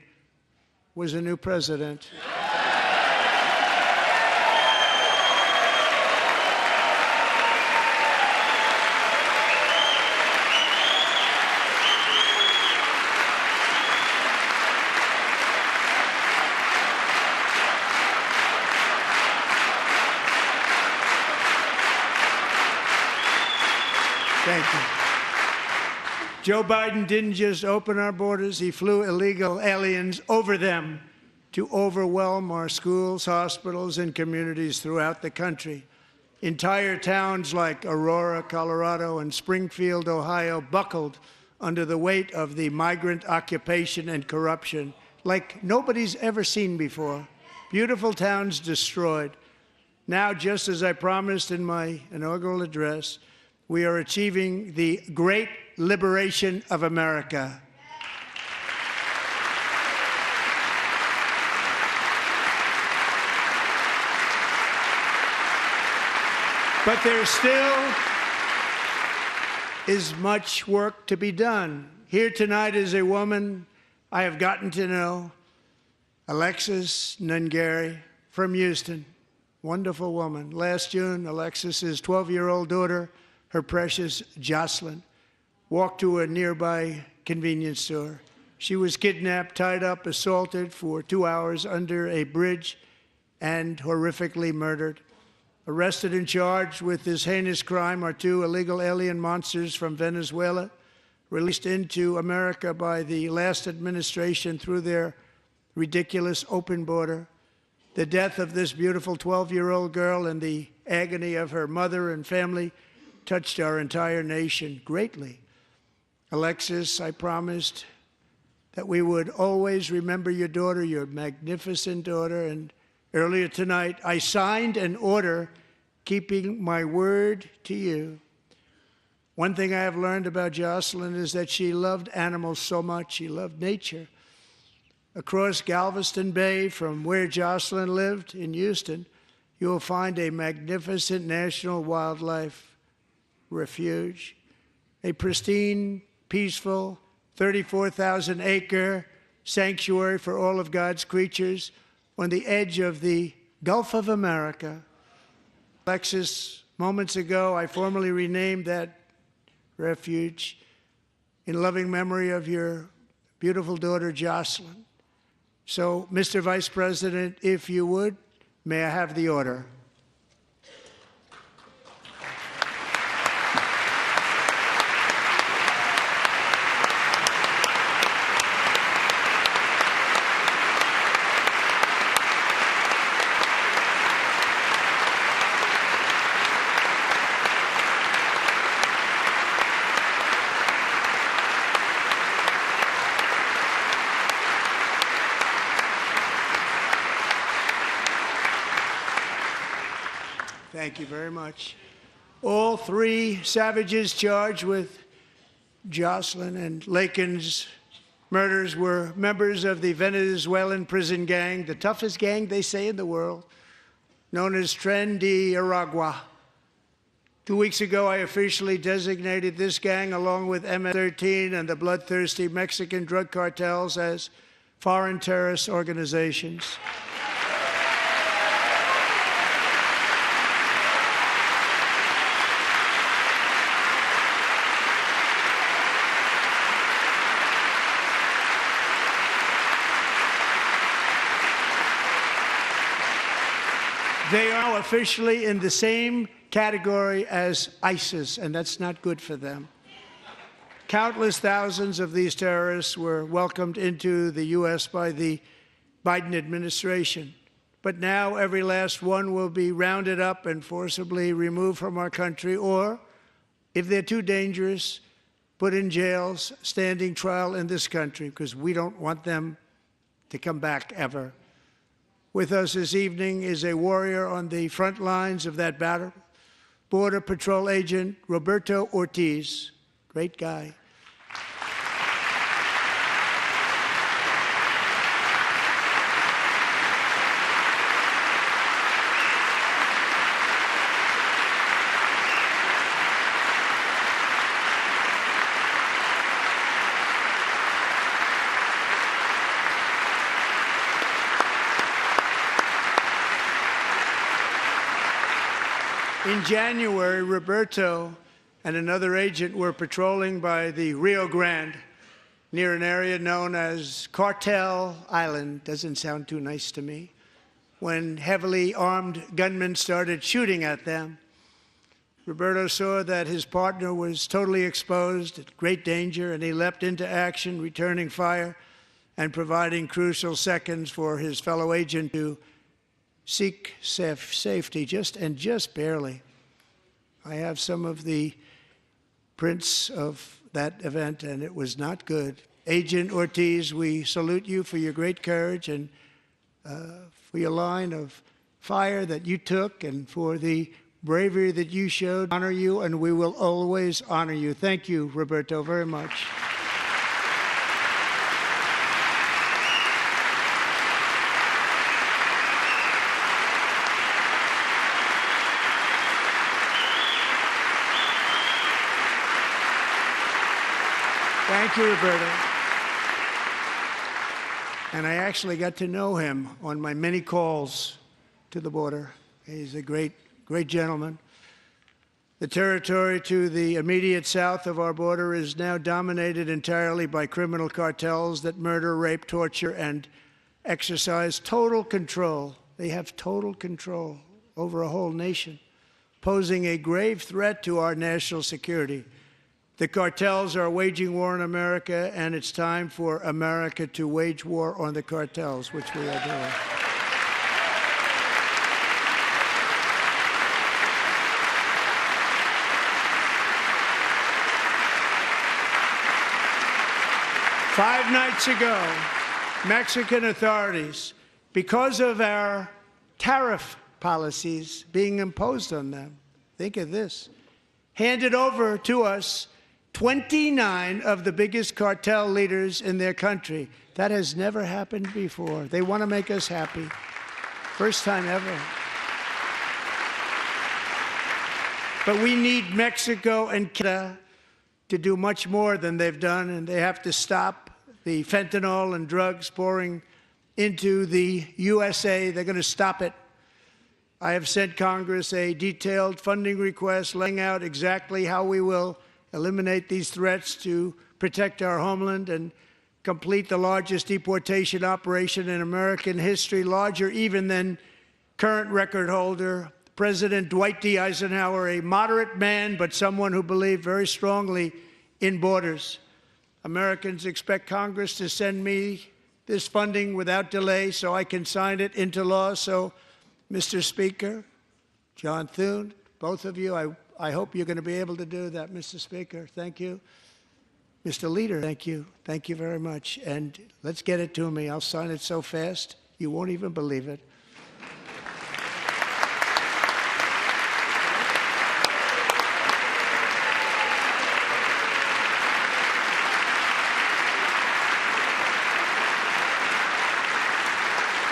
was a new president. Thank you. Joe Biden didn't just open our borders, he flew illegal aliens over them to overwhelm our schools, hospitals, and communities throughout the country. Entire towns like Aurora, Colorado, and Springfield, Ohio, buckled under the weight of the migrant occupation and corruption like nobody's ever seen before. Beautiful towns destroyed. Now, just as I promised in my inaugural address, we are achieving the great liberation of America. But there still is much work to be done. Here tonight is a woman I have gotten to know, Alexis Nungary from Houston. Wonderful woman. Last June, Alexis's 12-year-old daughter, her precious Jocelyn, walked to a nearby convenience store. She was kidnapped, tied up, assaulted for 2 hours under a bridge, and horrifically murdered. Arrested and charged with this heinous crime are two illegal alien monsters from Venezuela, released into America by the last administration through their ridiculous open border. The death of this beautiful 12-year-old girl and the agony of her mother and family touched our entire nation greatly. Alexis, I promised that we would always remember your daughter, your magnificent daughter, and earlier tonight I signed an order keeping my word to you. One thing I have learned about Jocelyn is that she loved animals so much. She loved nature. Across Galveston Bay, from where Jocelyn lived in Houston, you will find a magnificent national wildlife refuge, a pristine, peaceful, 34,000-acre sanctuary for all of God's creatures on the edge of the Gulf of America. Alexis, moments ago, I formally renamed that refuge in loving memory of your beautiful daughter, Jocelyn. So, Mr. Vice President, if you would, may I have the order? Thank you very much. All three savages charged with Jocelyn and Lakin's murders were members of the Venezuelan prison gang, the toughest gang, they say, in the world, known as Tren de Aragua. 2 weeks ago, I officially designated this gang, along with MS-13 and the bloodthirsty Mexican drug cartels, as foreign terrorist organizations. They are officially in the same category as ISIS, and that's not good for them. Countless thousands of these terrorists were welcomed into the U.S. by the Biden administration. But now every last one will be rounded up and forcibly removed from our country, or, if they're too dangerous, put in jails, standing trial in this country, because we don't want them to come back ever. With us this evening is a warrior on the front lines of that battle, Border Patrol Agent Roberto Ortiz. Great guy. In January, Roberto and another agent were patrolling by the Rio Grande near an area known as Cartel Island. Doesn't sound too nice to me. When heavily armed gunmen started shooting at them, Roberto saw that his partner was totally exposed, at great danger, and he leapt into action, returning fire and providing crucial seconds for his fellow agent to seek safety, just barely. I have some of the prints of that event, and it was not good. Agent Ortiz, we salute you for your great courage and for your line of fire that you took and for the bravery that you showed. Honor you, and we will always honor you. Thank you, Roberto, very much. Thank you, Roberta. And I actually got to know him on my many calls to the border. He's a great, great gentleman. The territory to the immediate south of our border is now dominated entirely by criminal cartels that murder, rape, torture, and exercise total control. They have total control over a whole nation, posing a grave threat to our national security. The cartels are waging war on America, and it's time for America to wage war on the cartels, which we are doing. Five nights ago, Mexican authorities, because of our tariff policies being imposed on them, think of this, handed over to us 29 of the biggest cartel leaders in their country. That has never happened before. They want to make us happy. First time ever. But we need Mexico and Canada to do much more than they've done, and they have to stop the fentanyl and drugs pouring into the USA. They're going to stop it. I have sent Congress a detailed funding request laying out exactly how we will eliminate these threats to protect our homeland and complete the largest deportation operation in American history, larger even than current record holder, President Dwight D. Eisenhower, a moderate man, but someone who believed very strongly in borders. Americans expect Congress to send me this funding without delay so I can sign it into law. So, Mr. Speaker, John Thune, both of you, I hope you're going to be able to do that, Mr. Speaker. Thank you. Mr. Leader, thank you. Thank you very much. And let's get it to me. I'll sign it so fast, you won't even believe it.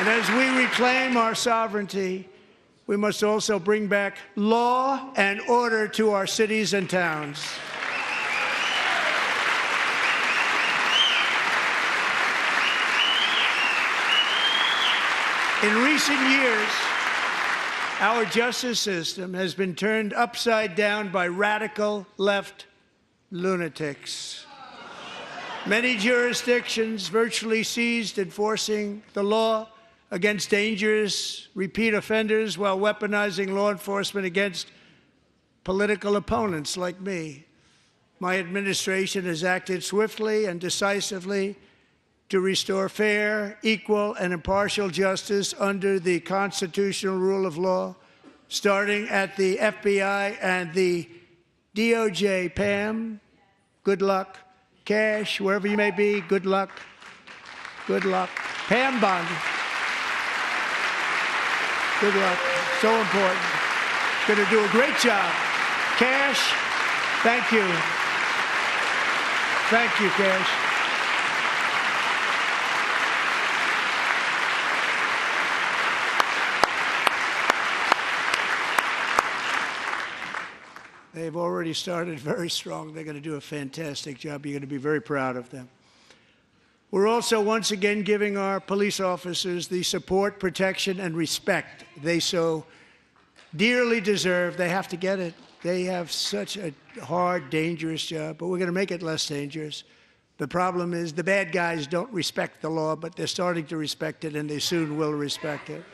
And as we reclaim our sovereignty, we must also bring back law and order to our cities and towns. In recent years, our justice system has been turned upside down by radical left lunatics. Many jurisdictions virtually ceased enforcing the law against dangerous repeat offenders while weaponizing law enforcement against political opponents like me. My administration has acted swiftly and decisively to restore fair, equal, and impartial justice under the constitutional rule of law, starting at the FBI and the DOJ. Pam, good luck. Cash, wherever you may be, good luck. Good luck. Pam Bondi. Good luck. So important. Going to do a great job. Cash, thank you. Thank you, Cash. They've already started very strong. They're going to do a fantastic job. You're going to be very proud of them. We're also once again giving our police officers the support, protection, and respect they so dearly deserve. They have to get it. They have such a hard, dangerous job, but we're going to make it less dangerous. The problem is the bad guys don't respect the law, but they're starting to respect it, and they soon will respect it.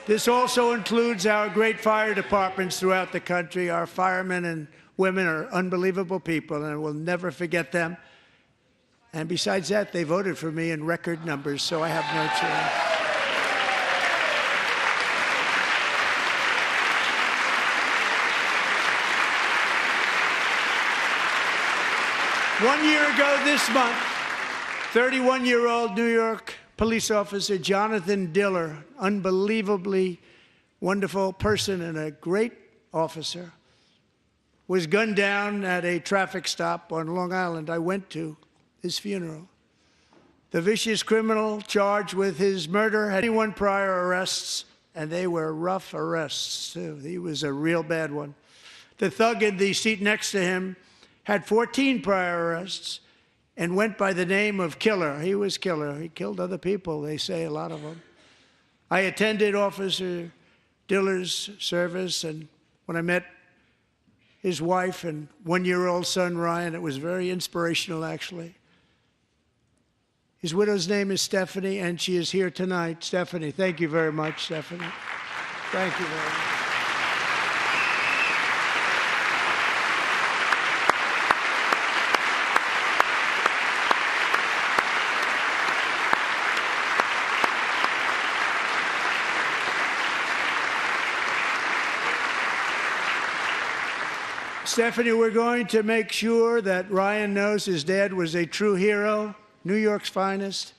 This also includes our great fire departments throughout the country. Our firemen and women are unbelievable people, and we'll never forget them. And besides that, they voted for me in record numbers, so I have no choice. One year ago this month, 31-year-old New York police officer Jonathan Diller, unbelievably wonderful person and a great officer, was gunned down at a traffic stop on Long Island. I went to his funeral. The vicious criminal charged with his murder had 21 prior arrests, and they were rough arrests, too. He was a real bad one. The thug in the seat next to him had 14 prior arrests, and went by the name of Killer. He was Killer. He killed other people, they say, a lot of them. I attended Officer Diller's service, and when I met his wife and one-year-old son, Ryan, it was very inspirational, actually. His widow's name is Stephanie, and she is here tonight. Stephanie, thank you very much, Stephanie. Thank you very much. Stephanie, we're going to make sure that Ryan knows his dad was a true hero, New York's finest,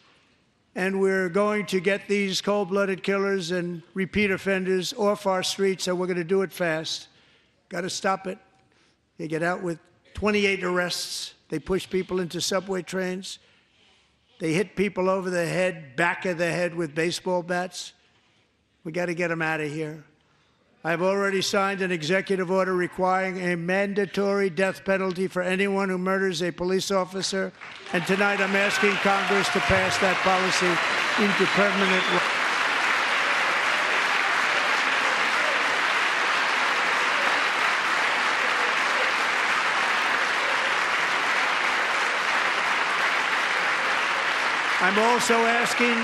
and we're going to get these cold-blooded killers and repeat offenders off our streets, so we're going to do it fast. Got to stop it. They get out with 28 arrests. They push people into subway trains. They hit people over the head, back of the head with baseball bats. We got to get them out of here. I've already signed an executive order requiring a mandatory death penalty for anyone who murders a police officer, and tonight I'm asking Congress to pass that policy into permanent law. I'm also asking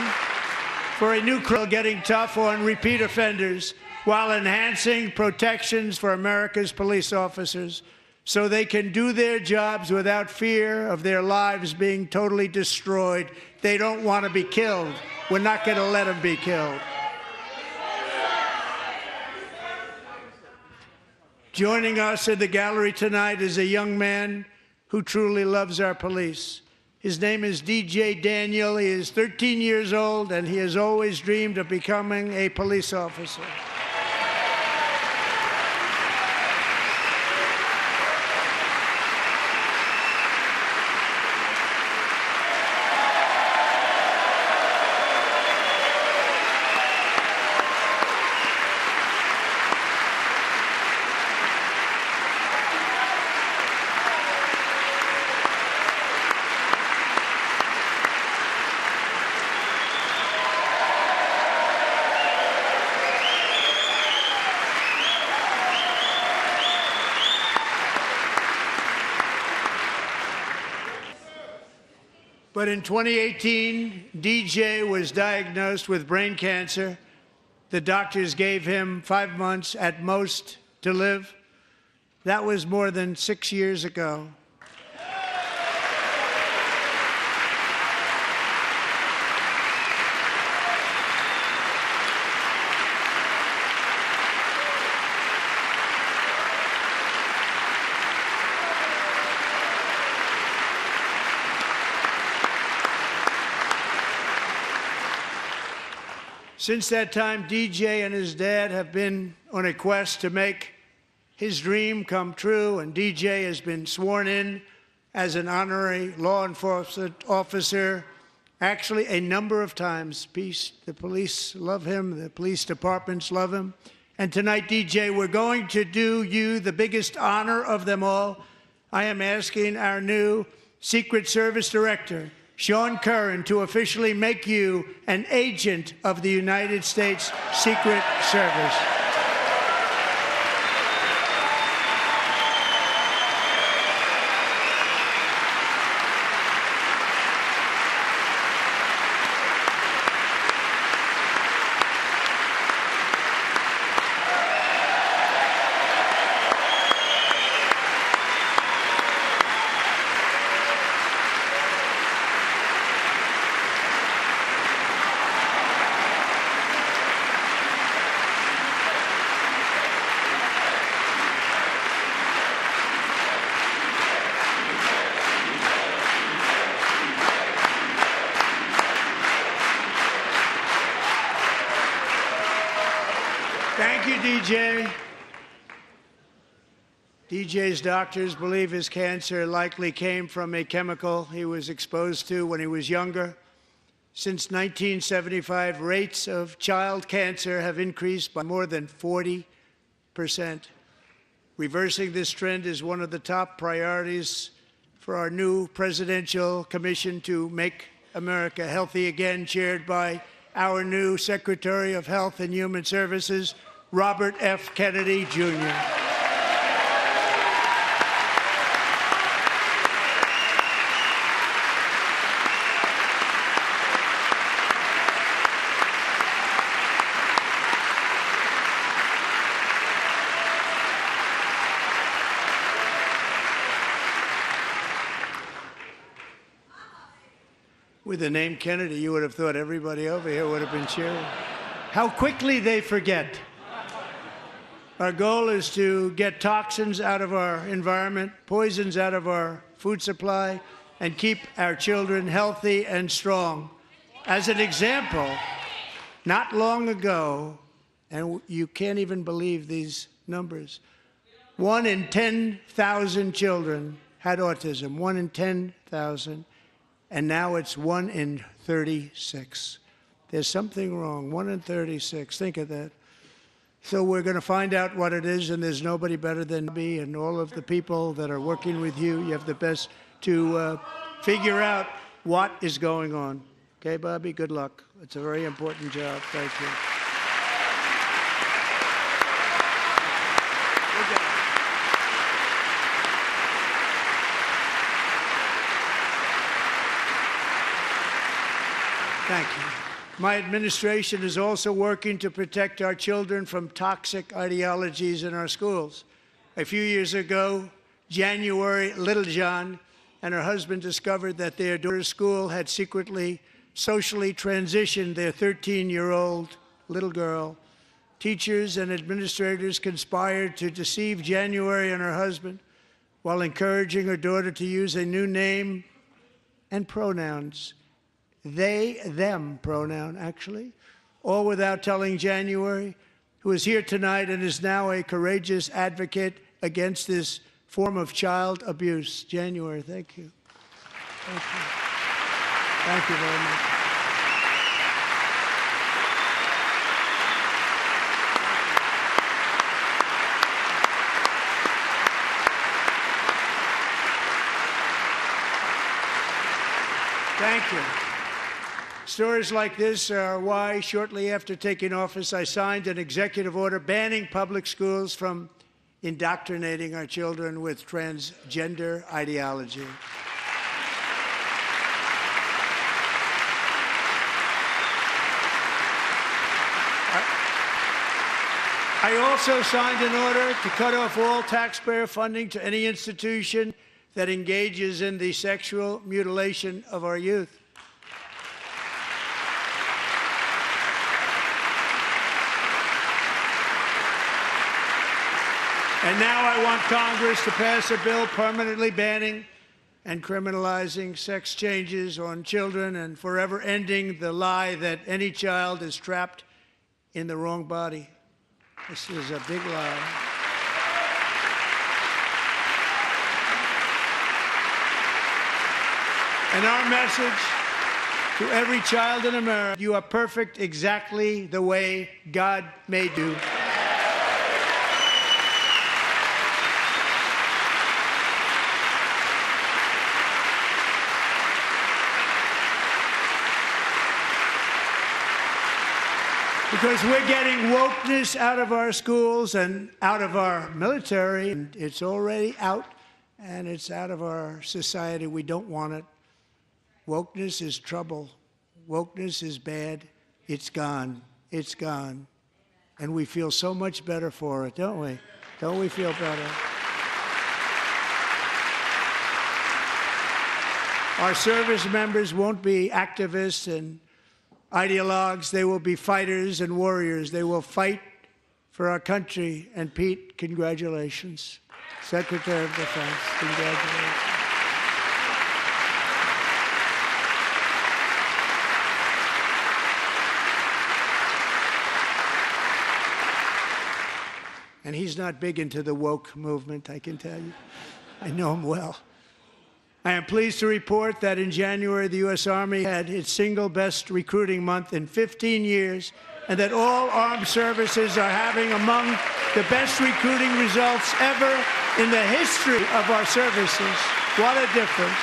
for a new criminal getting tough on repeat offenders, while enhancing protections for America's police officers so they can do their jobs without fear of their lives being totally destroyed. They don't want to be killed. We're not going to let them be killed. Joining us in the gallery tonight is a young man who truly loves our police. His name is DJ Daniel. He is 13 years old, and he has always dreamed of becoming a police officer. But in 2018, DJ was diagnosed with brain cancer. The doctors gave him 5 months at most to live. That was more than 6 years ago. Since that time, DJ and his dad have been on a quest to make his dream come true, and DJ has been sworn in as an honorary law enforcement officer, actually a number of times. The police love him, the police departments love him. And tonight, DJ, we're going to do you the biggest honor of them all. I am asking our new Secret Service Director, Sean Curran, to officially make you an agent of the United States Secret Service. Thank you, DJ. DJ's doctors believe his cancer likely came from a chemical he was exposed to when he was younger. Since 1975, rates of child cancer have increased by more than 40%. Reversing this trend is one of the top priorities for our new presidential commission to make America healthy again, chaired by our new Secretary of Health and Human Services, Robert F. Kennedy, Jr. With the name Kennedy, you would have thought everybody over here would have been cheering. How quickly they forget. Our goal is to get toxins out of our environment, poisons out of our food supply, and keep our children healthy and strong. As an example, not long ago, and you can't even believe these numbers, 1 in 10,000 children had autism, 1 in 10,000. And now it's 1 in 36. There's something wrong. 1 in 36. Think of that. So we're going to find out what it is, and there's nobody better than me and all of the people that are working with you. You have the best to figure out what is going on. Okay, Bobby? Good luck. It's a very important job. Thank you. Thank you. My administration is also working to protect our children from toxic ideologies in our schools. A few years ago, January, little John and her husband discovered that their daughter's school had secretly, socially transitioned their 13-year-old little girl. Teachers and administrators conspired to deceive January and her husband while encouraging her daughter to use a new name and pronouns. They, them pronoun, actually, all without telling January, who is here tonight and is now a courageous advocate against this form of child abuse. January, thank you. Thank you. Thank you very much. Thank you. Stories like this are why, shortly after taking office, I signed an executive order banning public schools from indoctrinating our children with transgender ideology. I also signed an order to cut off all taxpayer funding to any institution that engages in the sexual mutilation of our youth. And now I want Congress to pass a bill permanently banning and criminalizing sex changes on children and forever ending the lie that any child is trapped in the wrong body. This is a big lie. And our message to every child in America: you are perfect exactly the way God made you. Because we're getting wokeness out of our schools and out of our military, and it's already out, and it's out of our society. We don't want it. Wokeness is trouble. Wokeness is bad. It's gone. It's gone. And we feel so much better for it, don't we? Don't we feel better? Our service members won't be activists and ideologues. They will be fighters and warriors. They will fight for our country. And Pete, congratulations. Secretary of Defense, congratulations. And he's not big into the woke movement, I can tell you. I know him well. I am pleased to report that in January, the U.S. Army had its single best recruiting month in 15 years, and that all armed services are having among the best recruiting results ever in the history of our services. What a difference.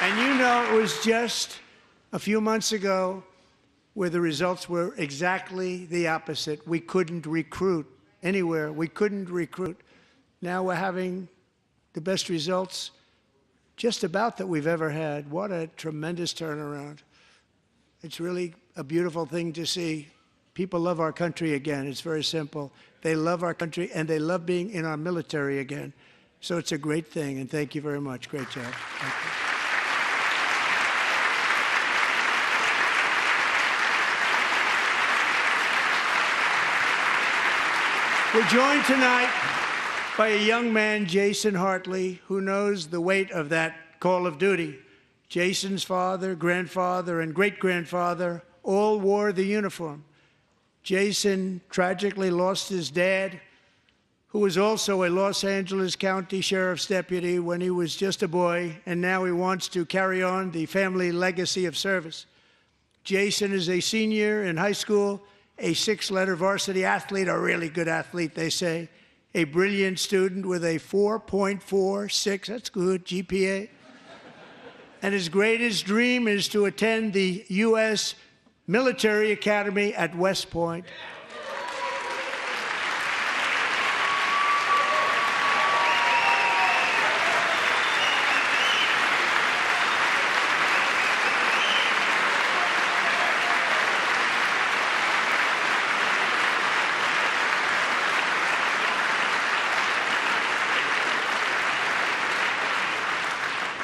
And you know, it was just a few months ago where the results were exactly the opposite. We couldn't recruit anywhere. We couldn't recruit. Now we're having the best results just about that we've ever had. What a tremendous turnaround. It's really a beautiful thing to see. People love our country again. It's very simple. They love our country, and they love being in our military again. So it's a great thing, and thank you very much. Great job. Thank you. We're joined tonight by a young man, Jason Hartley, who knows the weight of that call of duty. Jason's father, grandfather, and great-grandfather all wore the uniform. Jason tragically lost his dad, who was also a Los Angeles County Sheriff's deputy when he was just a boy, and now he wants to carry on the family legacy of service. Jason is a senior in high school, a six-letter varsity athlete, a really good athlete, they say, a brilliant student with a 4.46, that's good, GPA. And his greatest dream is to attend the U.S. Military Academy at West Point.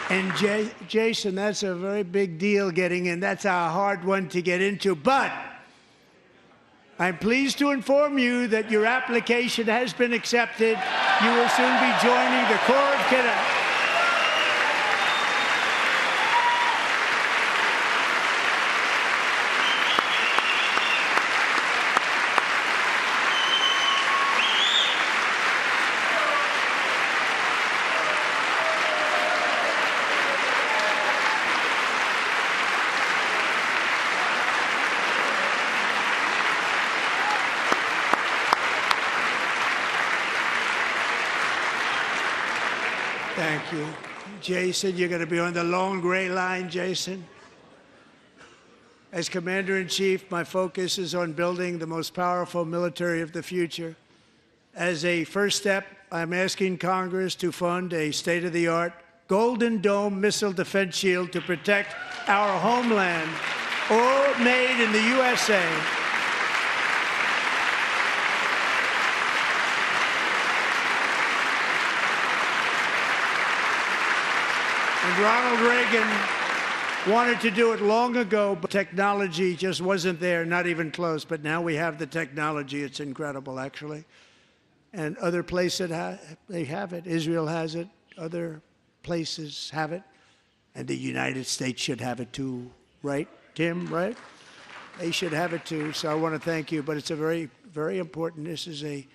And Jason, that's a very big deal getting in. That's a hard one to get into. But I'm pleased to inform you that your application has been accepted. You will soon be joining the Corps of Cadets. Thank you. Jason, you're going to be on the long gray line, Jason. As Commander-in-Chief, my focus is on building the most powerful military of the future. As a first step, I'm asking Congress to fund a state-of-the-art Golden Dome missile defense shield to protect our homeland, all made in the USA. And Ronald Reagan wanted to do it long ago, but technology just wasn't there, not even close. But now we have the technology. It's incredible, actually. And other places, they have it. Israel has it. Other places have it. And the United States should have it too, right, Tim, right? They should have it too. So I want to thank you. But it's a very, very important. This is a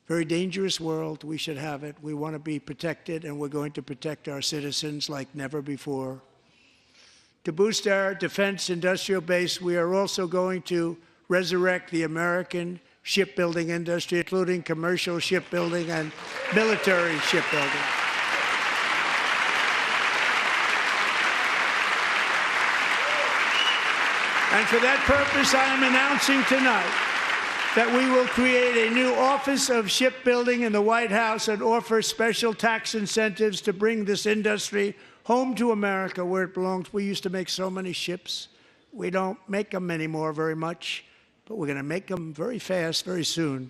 very dangerous world. We should have it. We want to be protected, and we're going to protect our citizens like never before. To boost our defense industrial base, we are also going to resurrect the American shipbuilding industry, including commercial shipbuilding and military shipbuilding. And for that purpose, I am announcing tonight that we will create a new Office of Shipbuilding in the White House and offer special tax incentives to bring this industry home to America where it belongs. We used to make so many ships. We don't make them anymore very much, but we're going to make them very fast, very soon.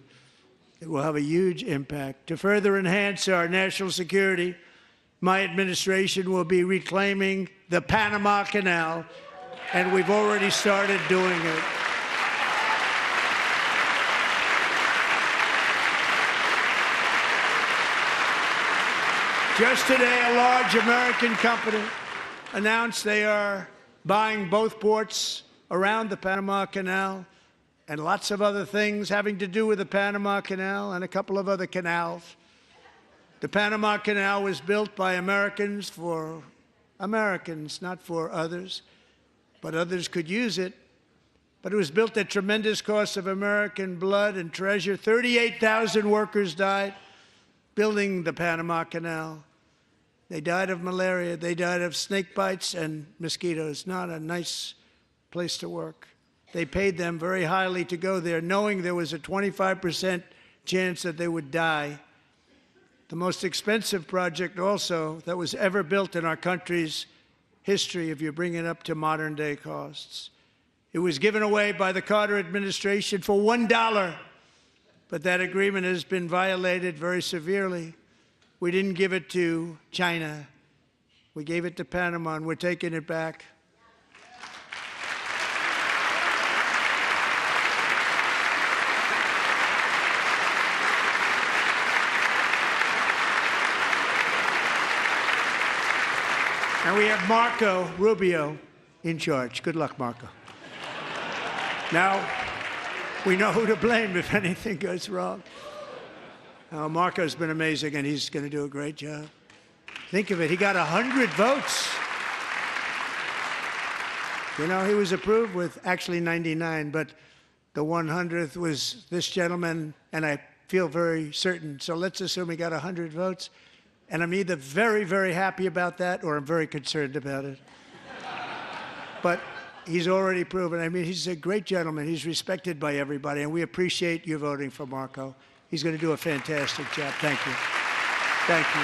It will have a huge impact. To further enhance our national security, my administration will be reclaiming the Panama Canal, and we've already started doing it. Just today, a large American company announced they are buying both ports around the Panama Canal and lots of other things having to do with the Panama Canal and a couple of other canals. The Panama Canal was built by Americans for Americans, not for others, but others could use it. but it was built at tremendous cost of American blood and treasure. 38,000 workers died building the Panama Canal. They died of malaria. They died of snake bites and mosquitoes. Not a nice place to work. They paid them very highly to go there, knowing there was a 25% chance that they would die. The most expensive project also that was ever built in our country's history, if you bring it up to modern day costs. It was given away by the Carter administration for $1, but that agreement has been violated very severely. We didn't give it to China. We gave it to Panama, and we're taking it back. And we have Marco Rubio in charge. Good luck, Marco. Now, we know who to blame if anything goes wrong. Marco's been amazing, and he's going to do a great job. Think of it. He got 100 votes. You know, he was approved with actually 99, but the 100th was this gentleman, and I feel very certain. So let's assume he got 100 votes. And I'm either very, very happy about that or I'm very concerned about it. But he's already proven. I mean, he's a great gentleman. He's respected by everybody, and we appreciate you voting for Marco. He's going to do a fantastic job. Thank you. Thank you.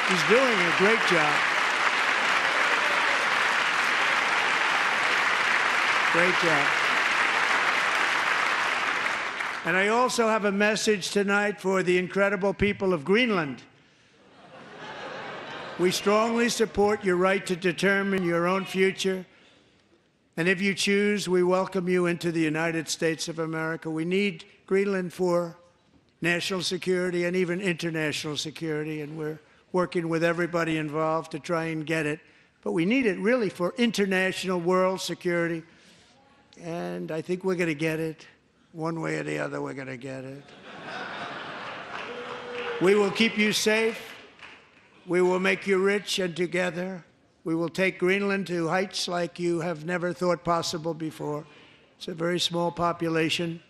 He's doing a great job. Great job. And I also have a message tonight for the incredible people of Greenland. We strongly support your right to determine your own future. And if you choose, we welcome you into the United States of America. We need Greenland for national security and even international security, and we're working with everybody involved to try and get it. But we need it really for international world security, and I think we're going to get it. One way or the other, we're going to get it. We will keep you safe. We will make you rich, and together we will take Greenland to heights like you have never thought possible before. It's a very small population,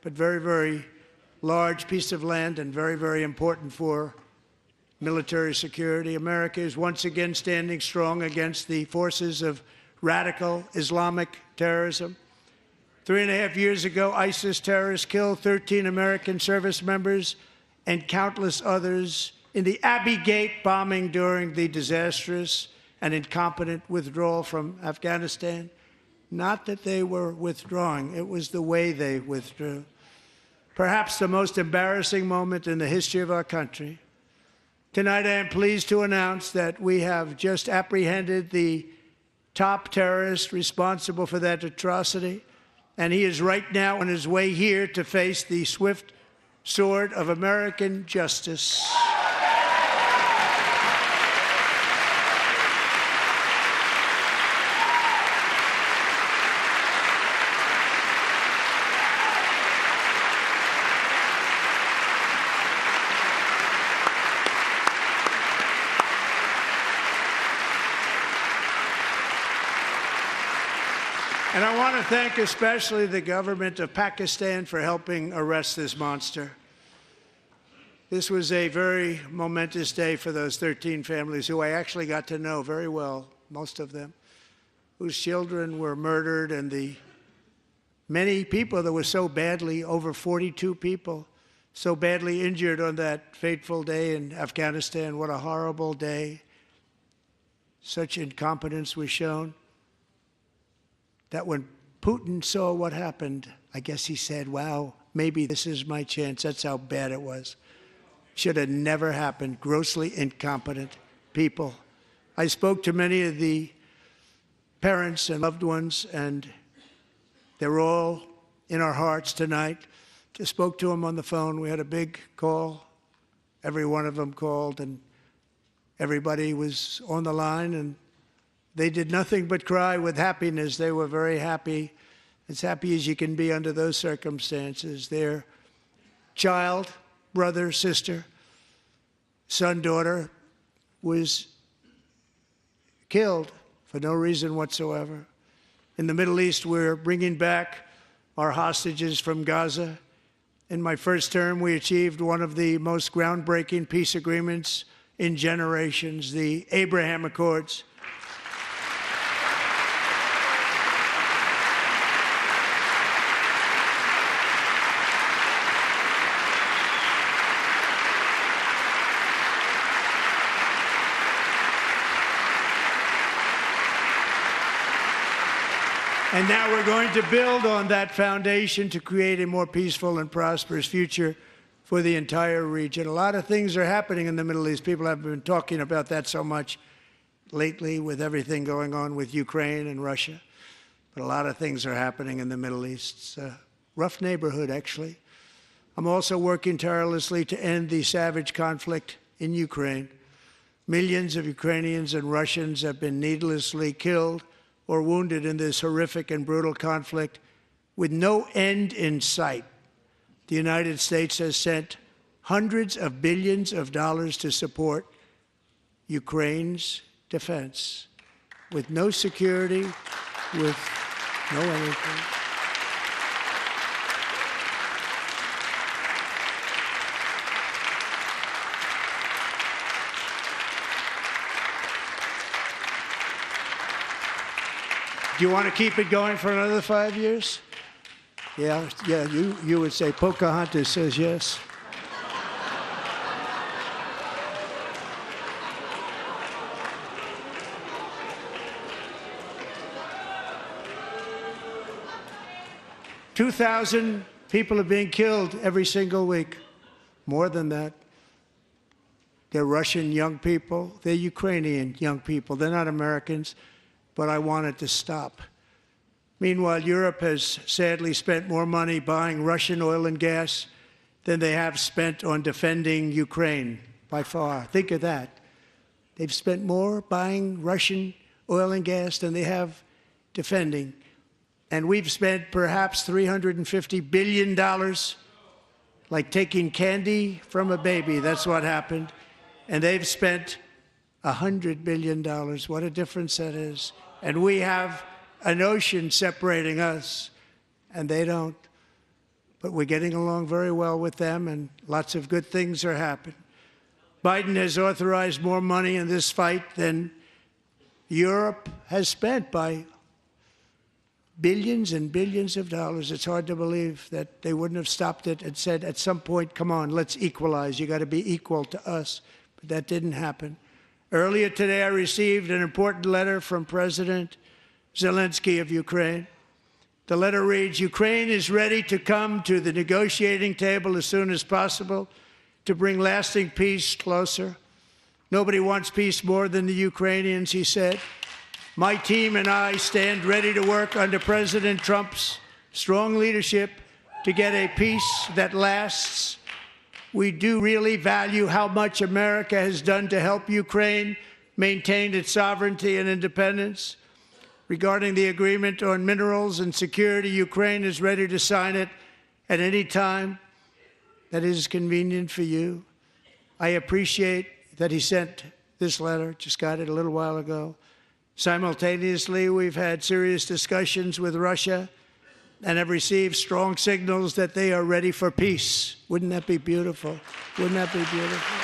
but very, very large piece of land and very, very important for military security. America is once again standing strong against the forces of radical Islamic terrorism. 3.5 years ago, ISIS terrorists killed 13 American service members and countless others in the Abbey Gate bombing during the disastrous and incompetent withdrawal from Afghanistan. Not that they were withdrawing, it was the way they withdrew. Perhaps the most embarrassing moment in the history of our country. Tonight, I am pleased to announce that we have just apprehended the top terrorist responsible for that atrocity, and he is right now on his way here to face the swift sword of American justice. And I want to thank especially the government of Pakistan for helping arrest this monster. This was a very momentous day for those 13 families who I actually got to know very well, most of them, whose children were murdered, and the many people that were so badly, over 42 people, so badly injured on that fateful day in Afghanistan. What a horrible day. Such incompetence was shown that when Putin saw what happened, I guess he said, wow, maybe this is my chance. That's how bad it was. Should have never happened. Grossly incompetent people. I spoke to many of the parents and loved ones, and they're all in our hearts tonight. Just spoke to them on the phone. We had a big call. Every one of them called, and everybody was on the line, and they did nothing but cry with happiness. They were very happy, as happy as you can be under those circumstances. Their child, brother, sister, son, daughter was killed for no reason whatsoever. In the Middle East, we're bringing back our hostages from Gaza. In my first term, we achieved one of the most groundbreaking peace agreements in generations, the Abraham Accords. And now we're going to build on that foundation to create a more peaceful and prosperous future for the entire region. A lot of things are happening in the Middle East. People haven't been talking about that so much lately with everything going on with Ukraine and Russia. But a lot of things are happening in the Middle East. It's a rough neighborhood, actually. I'm also working tirelessly to end the savage conflict in Ukraine. Millions of Ukrainians and Russians have been needlessly killed or wounded in this horrific and brutal conflict with no end in sight. The United States has sent hundreds of billions of dollars to support Ukraine's defense with no security, with no anything. Do you want to keep it going for another 5 years? Yeah, you would say Pocahontas says yes. $2,000 people are being killed every single week. More than that. They're Russian young people. They're Ukrainian young people. They're not Americans. But I want it to stop. Meanwhile, Europe has sadly spent more money buying Russian oil and gas than they have spent on defending Ukraine, by far. Think of that. They've spent more buying Russian oil and gas than they have defending. And we've spent perhaps $350 billion, like taking candy from a baby. That's what happened. And they've spent $100 billion. What a difference that is. And we have an ocean separating us, and they don't. But we're getting along very well with them, and lots of good things are happening. Biden has authorized more money in this fight than Europe has spent, by billions and billions of dollars. It's hard to believe that they wouldn't have stopped it and said, at some point, come on, let's equalize. You got to be equal to us. But that didn't happen. Earlier today, I received an important letter from President Zelensky of Ukraine. The letter reads, Ukraine is ready to come to the negotiating table as soon as possible to bring lasting peace closer. Nobody wants peace more than the Ukrainians, he said. My team and I stand ready to work under President Trump's strong leadership to get a peace that lasts. We do really value how much America has done to help Ukraine maintain its sovereignty and independence. Regarding the agreement on minerals and security, Ukraine is ready to sign it at any time that is convenient for you. I appreciate that he sent this letter, just got it a little while ago. Simultaneously, we've had serious discussions with Russia and have received strong signals that they are ready for peace. Wouldn't that be beautiful? Wouldn't that be beautiful?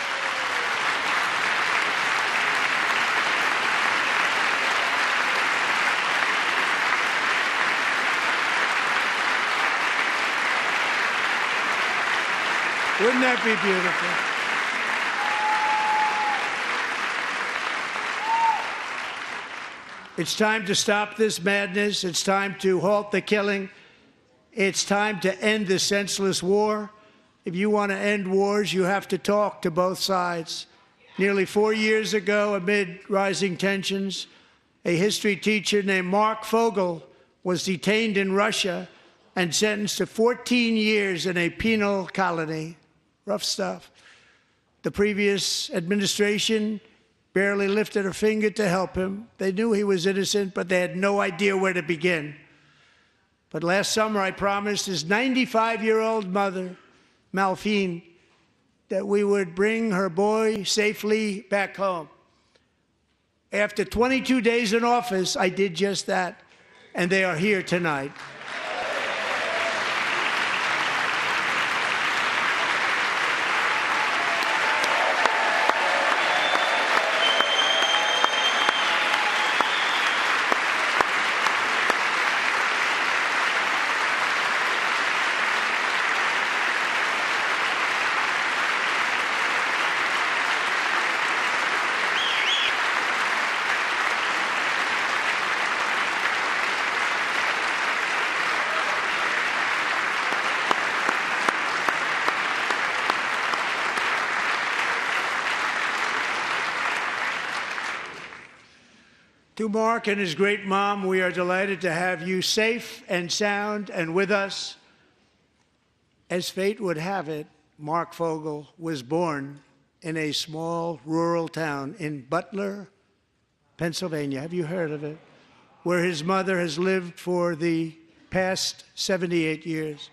Wouldn't that be beautiful? It's time to stop this madness. It's time to halt the killing. It's time to end this senseless war. If you want to end wars, you have to talk to both sides. Nearly 4 years ago, amid rising tensions, a history teacher named Mark Fogel was detained in Russia and sentenced to 14 years in a penal colony. Rough stuff. The previous administration barely lifted a finger to help him. They knew he was innocent, but they had no idea where to begin. But last summer, I promised his 95-year-old mother, Malphine, that we would bring her boy safely back home. After 22 days in office, I did just that. and they are here tonight. To Mark and his great mom, we are delighted to have you safe and sound and with us. As fate would have it, Mark Fogel was born in a small rural town in Butler, Pennsylvania. Have you heard of it? Where his mother has lived for the past 78 years.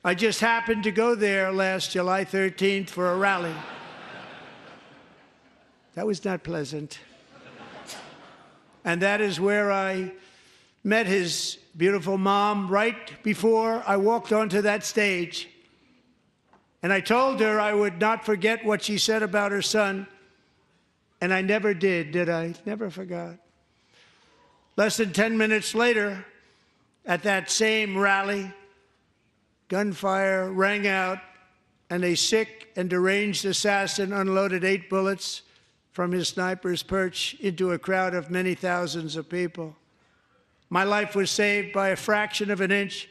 I just happened to go there last July 13th for a rally. That was not pleasant. And that is where I met his beautiful mom right before I walked onto that stage. And I told her I would not forget what she said about her son. And I never did I? Never forgot. Less than 10 minutes later, at that same rally, gunfire rang out, and a sick and deranged assassin unloaded 8 bullets from his sniper's perch into a crowd of many thousands of people. My life was saved by a fraction of an inch,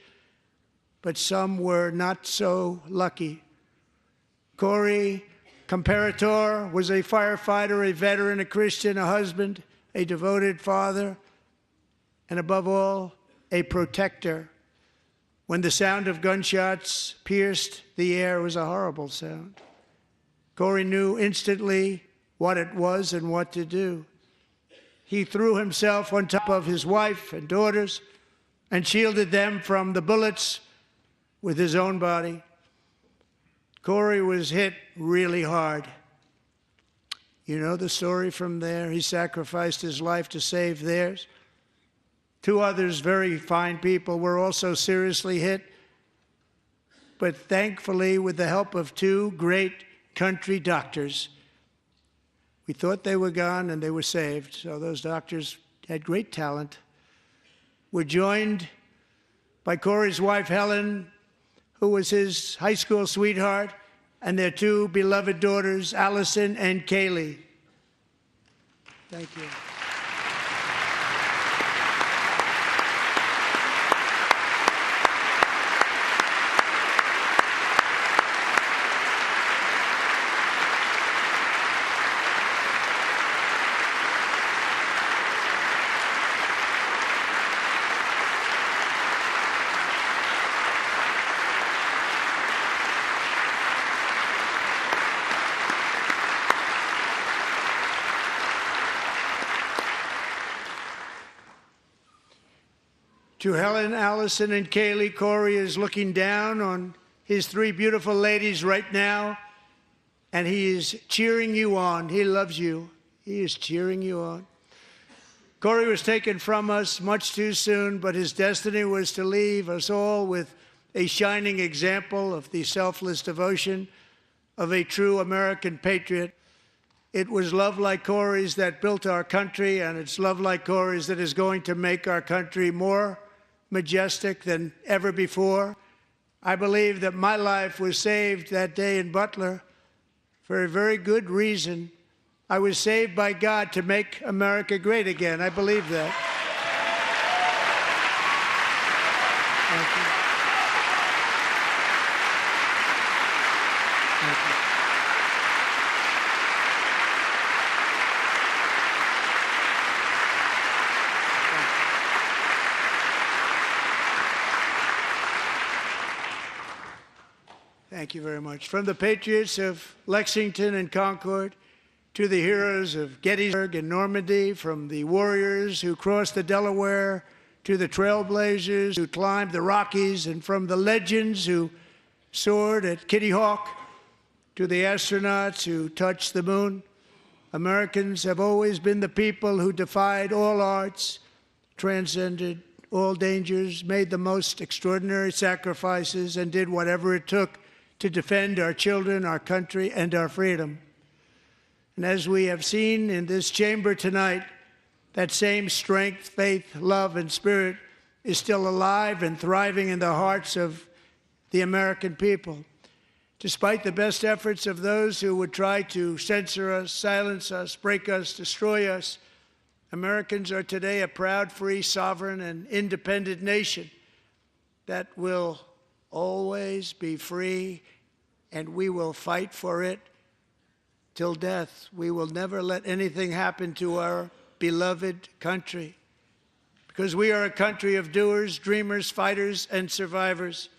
but some were not so lucky. Corey Comparator was a firefighter, a veteran, a Christian, a husband, a devoted father, and above all, a protector. When the sound of gunshots pierced the air, it was a horrible sound. Corey knew instantly what it was and what to do. He threw himself on top of his wife and daughters and shielded them from the bullets with his own body. Corey was hit really hard. You know the story from there. He sacrificed his life to save theirs. 2 others, very fine people, were also seriously hit. But thankfully, with the help of 2 great country doctors, we thought they were gone and they were saved. So those doctors had great talent. We're joined by Corey's wife, Helen, who was his high school sweetheart, and their 2 beloved daughters, Allison and Kaylee. Thank you. To Helen, Allison, and Kaylee, Corey is looking down on his 3 beautiful ladies right now, and he is cheering you on. He loves you. He is cheering you on. Corey was taken from us much too soon, but his destiny was to leave us all with a shining example of the selfless devotion of a true American patriot. It was love like Corey's that built our country, and it's love like Corey's that is going to make our country more majestic than ever before. I believe that my life was saved that day in Butler for a very good reason. I was saved by God to make America great again. I believe that. Thank you. Thank you. Thank you very much. From the patriots of Lexington and Concord to the heroes of Gettysburg and Normandy, from the warriors who crossed the Delaware to the trailblazers who climbed the Rockies, and from the legends who soared at Kitty Hawk to the astronauts who touched the moon, Americans have always been the people who defied all odds, transcended all dangers, made the most extraordinary sacrifices, and did whatever it took to defend our children, our country, and our freedom. And as we have seen in this chamber tonight, that same strength, faith, love, and spirit is still alive and thriving in the hearts of the American people. Despite the best efforts of those who would try to censor us, silence us, break us, destroy us, Americans are today a proud, free, sovereign, and independent nation that will always be free, and we will fight for it till death. We will never let anything happen to our beloved country, because we are a country of doers, dreamers, fighters, and survivors.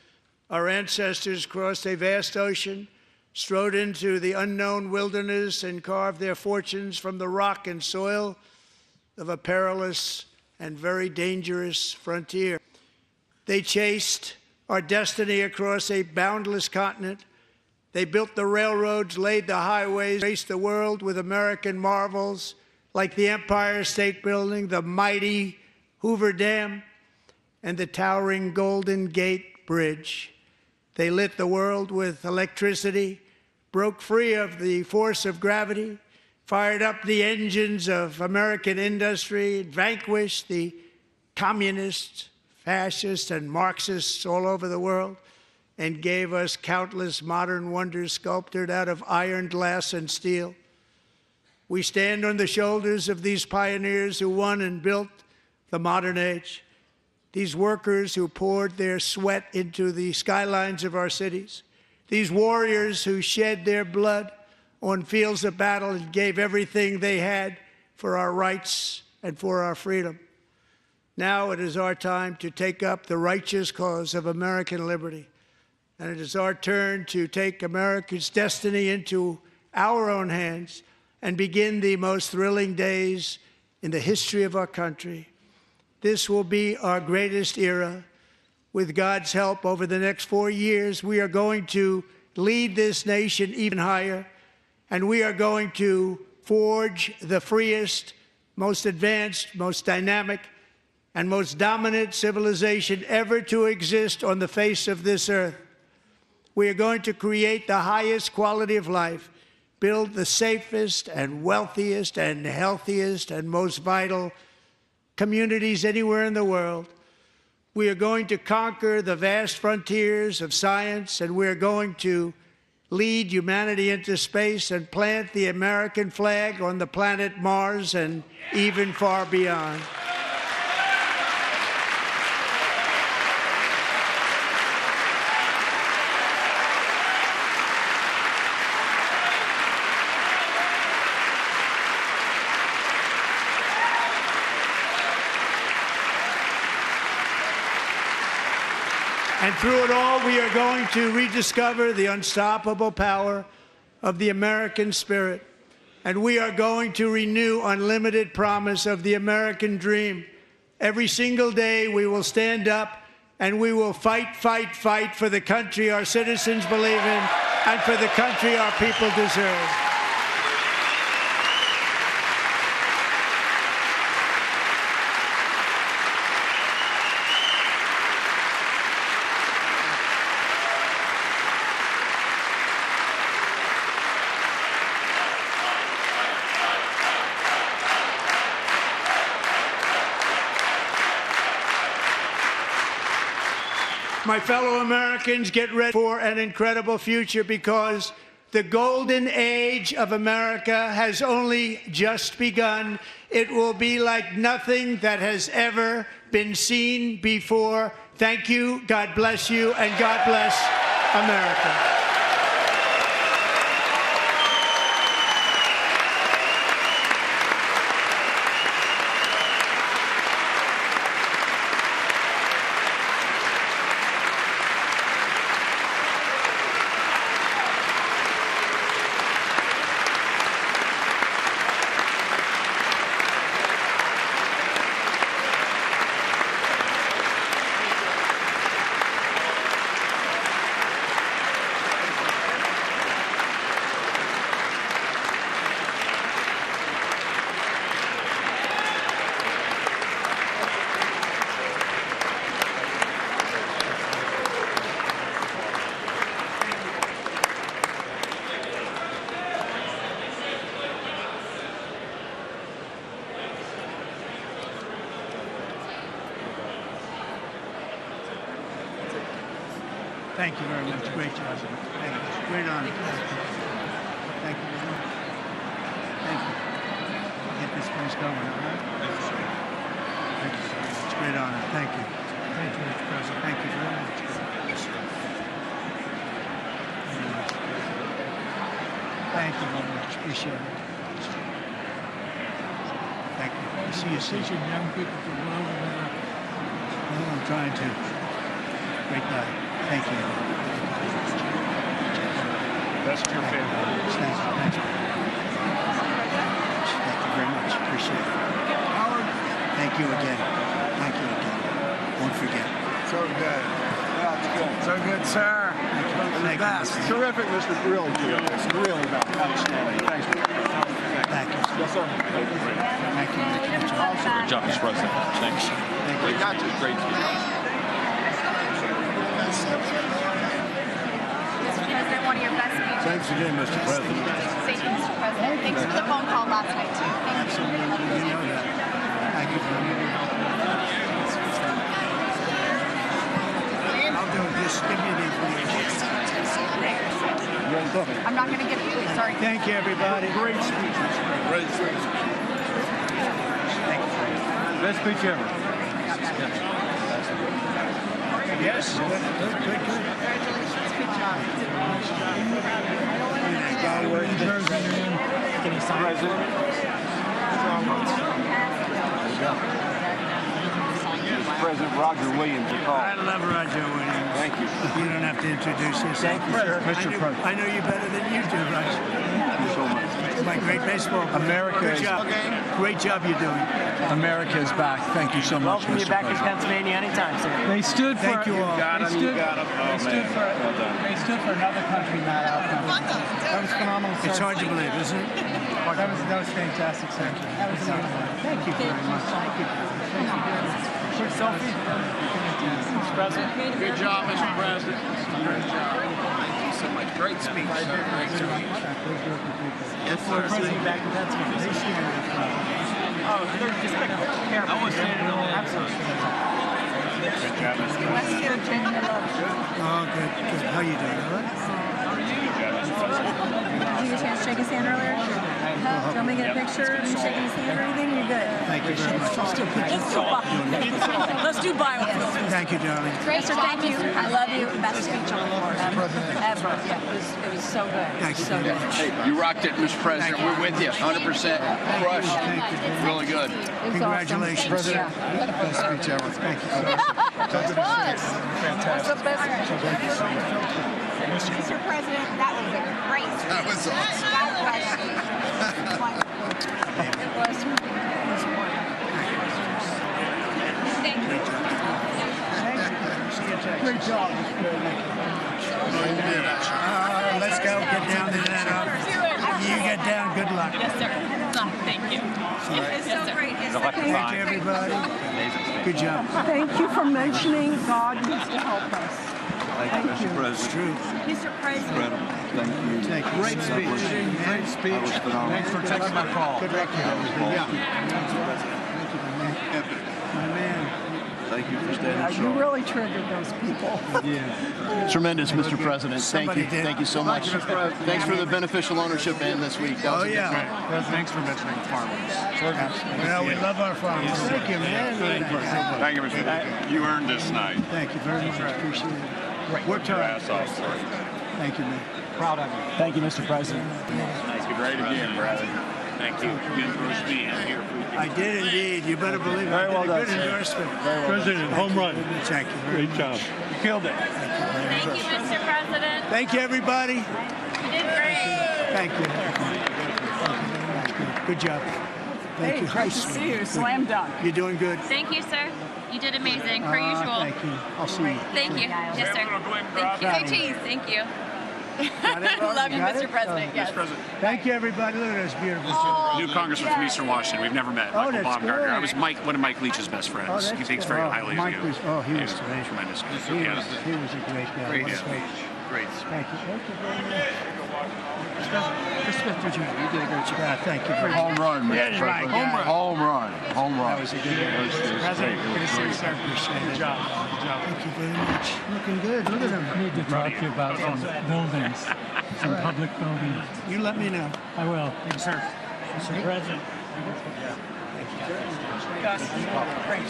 Our ancestors crossed a vast ocean, strode into the unknown wilderness, and carved their fortunes from the rock and soil of a perilous and very dangerous frontier. They chased our destiny across a boundless continent. They built the railroads, laid the highways, graced the world with American marvels like the Empire State Building, the mighty Hoover Dam, and the towering Golden Gate Bridge. They lit the world with electricity, broke free of the force of gravity, fired up the engines of American industry, vanquished the communists, fascists, and Marxists all over the world, and gave us countless modern wonders sculptured out of iron, glass, and steel. We stand on the shoulders of these pioneers who won and built the modern age, these workers who poured their sweat into the skylines of our cities, these warriors who shed their blood on fields of battle and gave everything they had for our rights and for our freedom. Now it is our time to take up the righteous cause of American liberty, and it is our turn to take America's destiny into our own hands and begin the most thrilling days in the history of our country. This will be our greatest era. With God's help, over the next 4 years, we are going to lead this nation even higher, and we are going to forge the freest, most advanced, most dynamic, and most dominant civilization ever to exist on the face of this earth. We are going to create the highest quality of life, build the safest and wealthiest and healthiest and most vital communities anywhere in the world. We are going to conquer the vast frontiers of science, and we are going to lead humanity into space and plant the American flag on the planet Mars and even far beyond. And through it all, we are going to rediscover the unstoppable power of the American spirit. And we are going to renew unlimited promise of the American dream. Every single day, we will stand up and we will fight, fight, fight for the country our citizens believe in and for the country our people deserve. My fellow Americans, get ready for an incredible future, because the golden age of America has only just begun. It will be like nothing that has ever been seen before. Thank you, God bless you, and God bless America. Thank you very much. Great job. Thank you. Great honor. Thank you. Thank you. Get this place going, all right? Thank you. It's a great honor. Thank you. Thank you, Mr. President. Thank you very much. Thank you very much. Appreciate it. Thank you. I'll see you soon. Young people from all over. Well, I'm trying to. Great guy. Thank you. That's your favorite. Thanks. Thank you very much. Appreciate it. Howard. Thank you again. Thank you again. Won't forget. So good. That's good. So good, sir. Thank you. Best. Terrific, Mr. Really good. It's really outstanding. Thanks. Thank you. Yes, sir. Thank you. Good job, Mr. President. Thanks. We got you. Great. Mr. President, one of your best speeches. Thanks again, Mr. President. Thank you, Mr. President. Thanks for the phone call last night, too. Absolutely. You know that. Thank you very much. I'll do it. Just give me the information. I'm not going to give it to you. Sorry. Thank you, everybody. Great speech. Great speech. Thank you. Best speech ever. Yes. Good. Congratulations. Good job. Can you sign President? President Roger Williams to call. I love Roger Williams. Thank you. You don't have to introduce yourself. Thank you, sir. Mr. President. I know you better than you do, Roger. Thank you so much. My great baseball player. America Good is- job. Great job you're doing. America is back. Thank you so much, Welcome you Mr. back in President. Pennsylvania anytime, sir. They stood for. Thank you all. They stood for another country, not our country. That was phenomenal. It's hard to believe, isn't it? That was fantastic, sir. That was Thank you very much. Thank you. quick selfie. Mr. President. Good job, Mr. President. Great job. Thank you so much. Great speech. Great speech. Yes, sir. President back in Pennsylvania. Oh, they're just like, here. I want to stand it all. Absolutely. Good job, Mr. West Virginia loves you. Oh, good. How you doing? All right? Did you get a chance to shake his hand earlier? Do you want me to get a picture of you shaking his hand or anything? You're good. Thank you very much. Let's do biofilm. Thank you, darling. Great Sir, job, thank you. Mr. I love you. Best speech on the floor ever. Yeah, it was so good. Thank you. So good. Hey, you rocked it, Mr. President. We're with you, 100%. Crushed. Thank you. Really good. Congratulations. President. Best speech ever. Thank you. It was. What's the best Mr. President, that was a great speech. That was awesome. God bless you. Wonderful. It was wonderful. Thank you. Great job. Let's go. Get down to that up. You get down. Good luck. Yes, sir. Thank you. It's so great. Thank you, everybody. Good job. Thank you for mentioning God needs to help us. Thank you, Mr. President. It's true. Mr. President. Thank you. Thank you. Great speech. Great speech. Thanks for taking my call. Good luck. Yeah. Thank you, my man. Thank you for standing You really triggered those people. Tremendous, Mr. President. Thank Somebody you. did. Thank you so much. Thanks for the beneficial ownership in this week. That was Oh, a good yeah. one. Thanks for mentioning farmers. Well, we love our farmers. Thank you, man. Thank you, Mr. President. You earned this night. Thank you very much. Appreciate it. Worked hard. Thank you, man. Proud of you. Thank you, Mr. President. Great again, brother. Thank you. Good for being here. I did indeed. You better believe it. Very well I done, did a good sir. endorsement. President, home run. Thank you very much. job. You killed it. Thank you, Mr. President. Thank you, everybody. You did great. Thank you. Good job. Thank you. Great to see you. Slam dunk. You're doing good. Thank you, sir. You did amazing, per usual. Thank you. I'll see you. Thank you. Yes, sir. Thank you. Hey, cheese. Thank you. Love you, Mr. President. Yes. Thank you, everybody. Look at this beautiful. New congressman from Eastern Washington. We've never met. Oh, Michael that's Baumgartner. great. I was one of Mike Leach's best friends. Oh, that's He thinks good. very highly Mike of you. was, he was terrific. Tremendous. He was a great guy. Great What a speech. Great speech. Thank you. Thank you very much. Mr. Smith, you did a great job. Yeah, thank you. Home run, Mr. Yes, President. my guy. Home run. Home run. That was a good one. President, good to see you, sir. Appreciate it. Good job. Good job. Thank you very much. Looking good. Look at him. I need to talk to you about some buildings, some public buildings. You let me know. I will. Thank you, sir. Mr. President. Gus, great.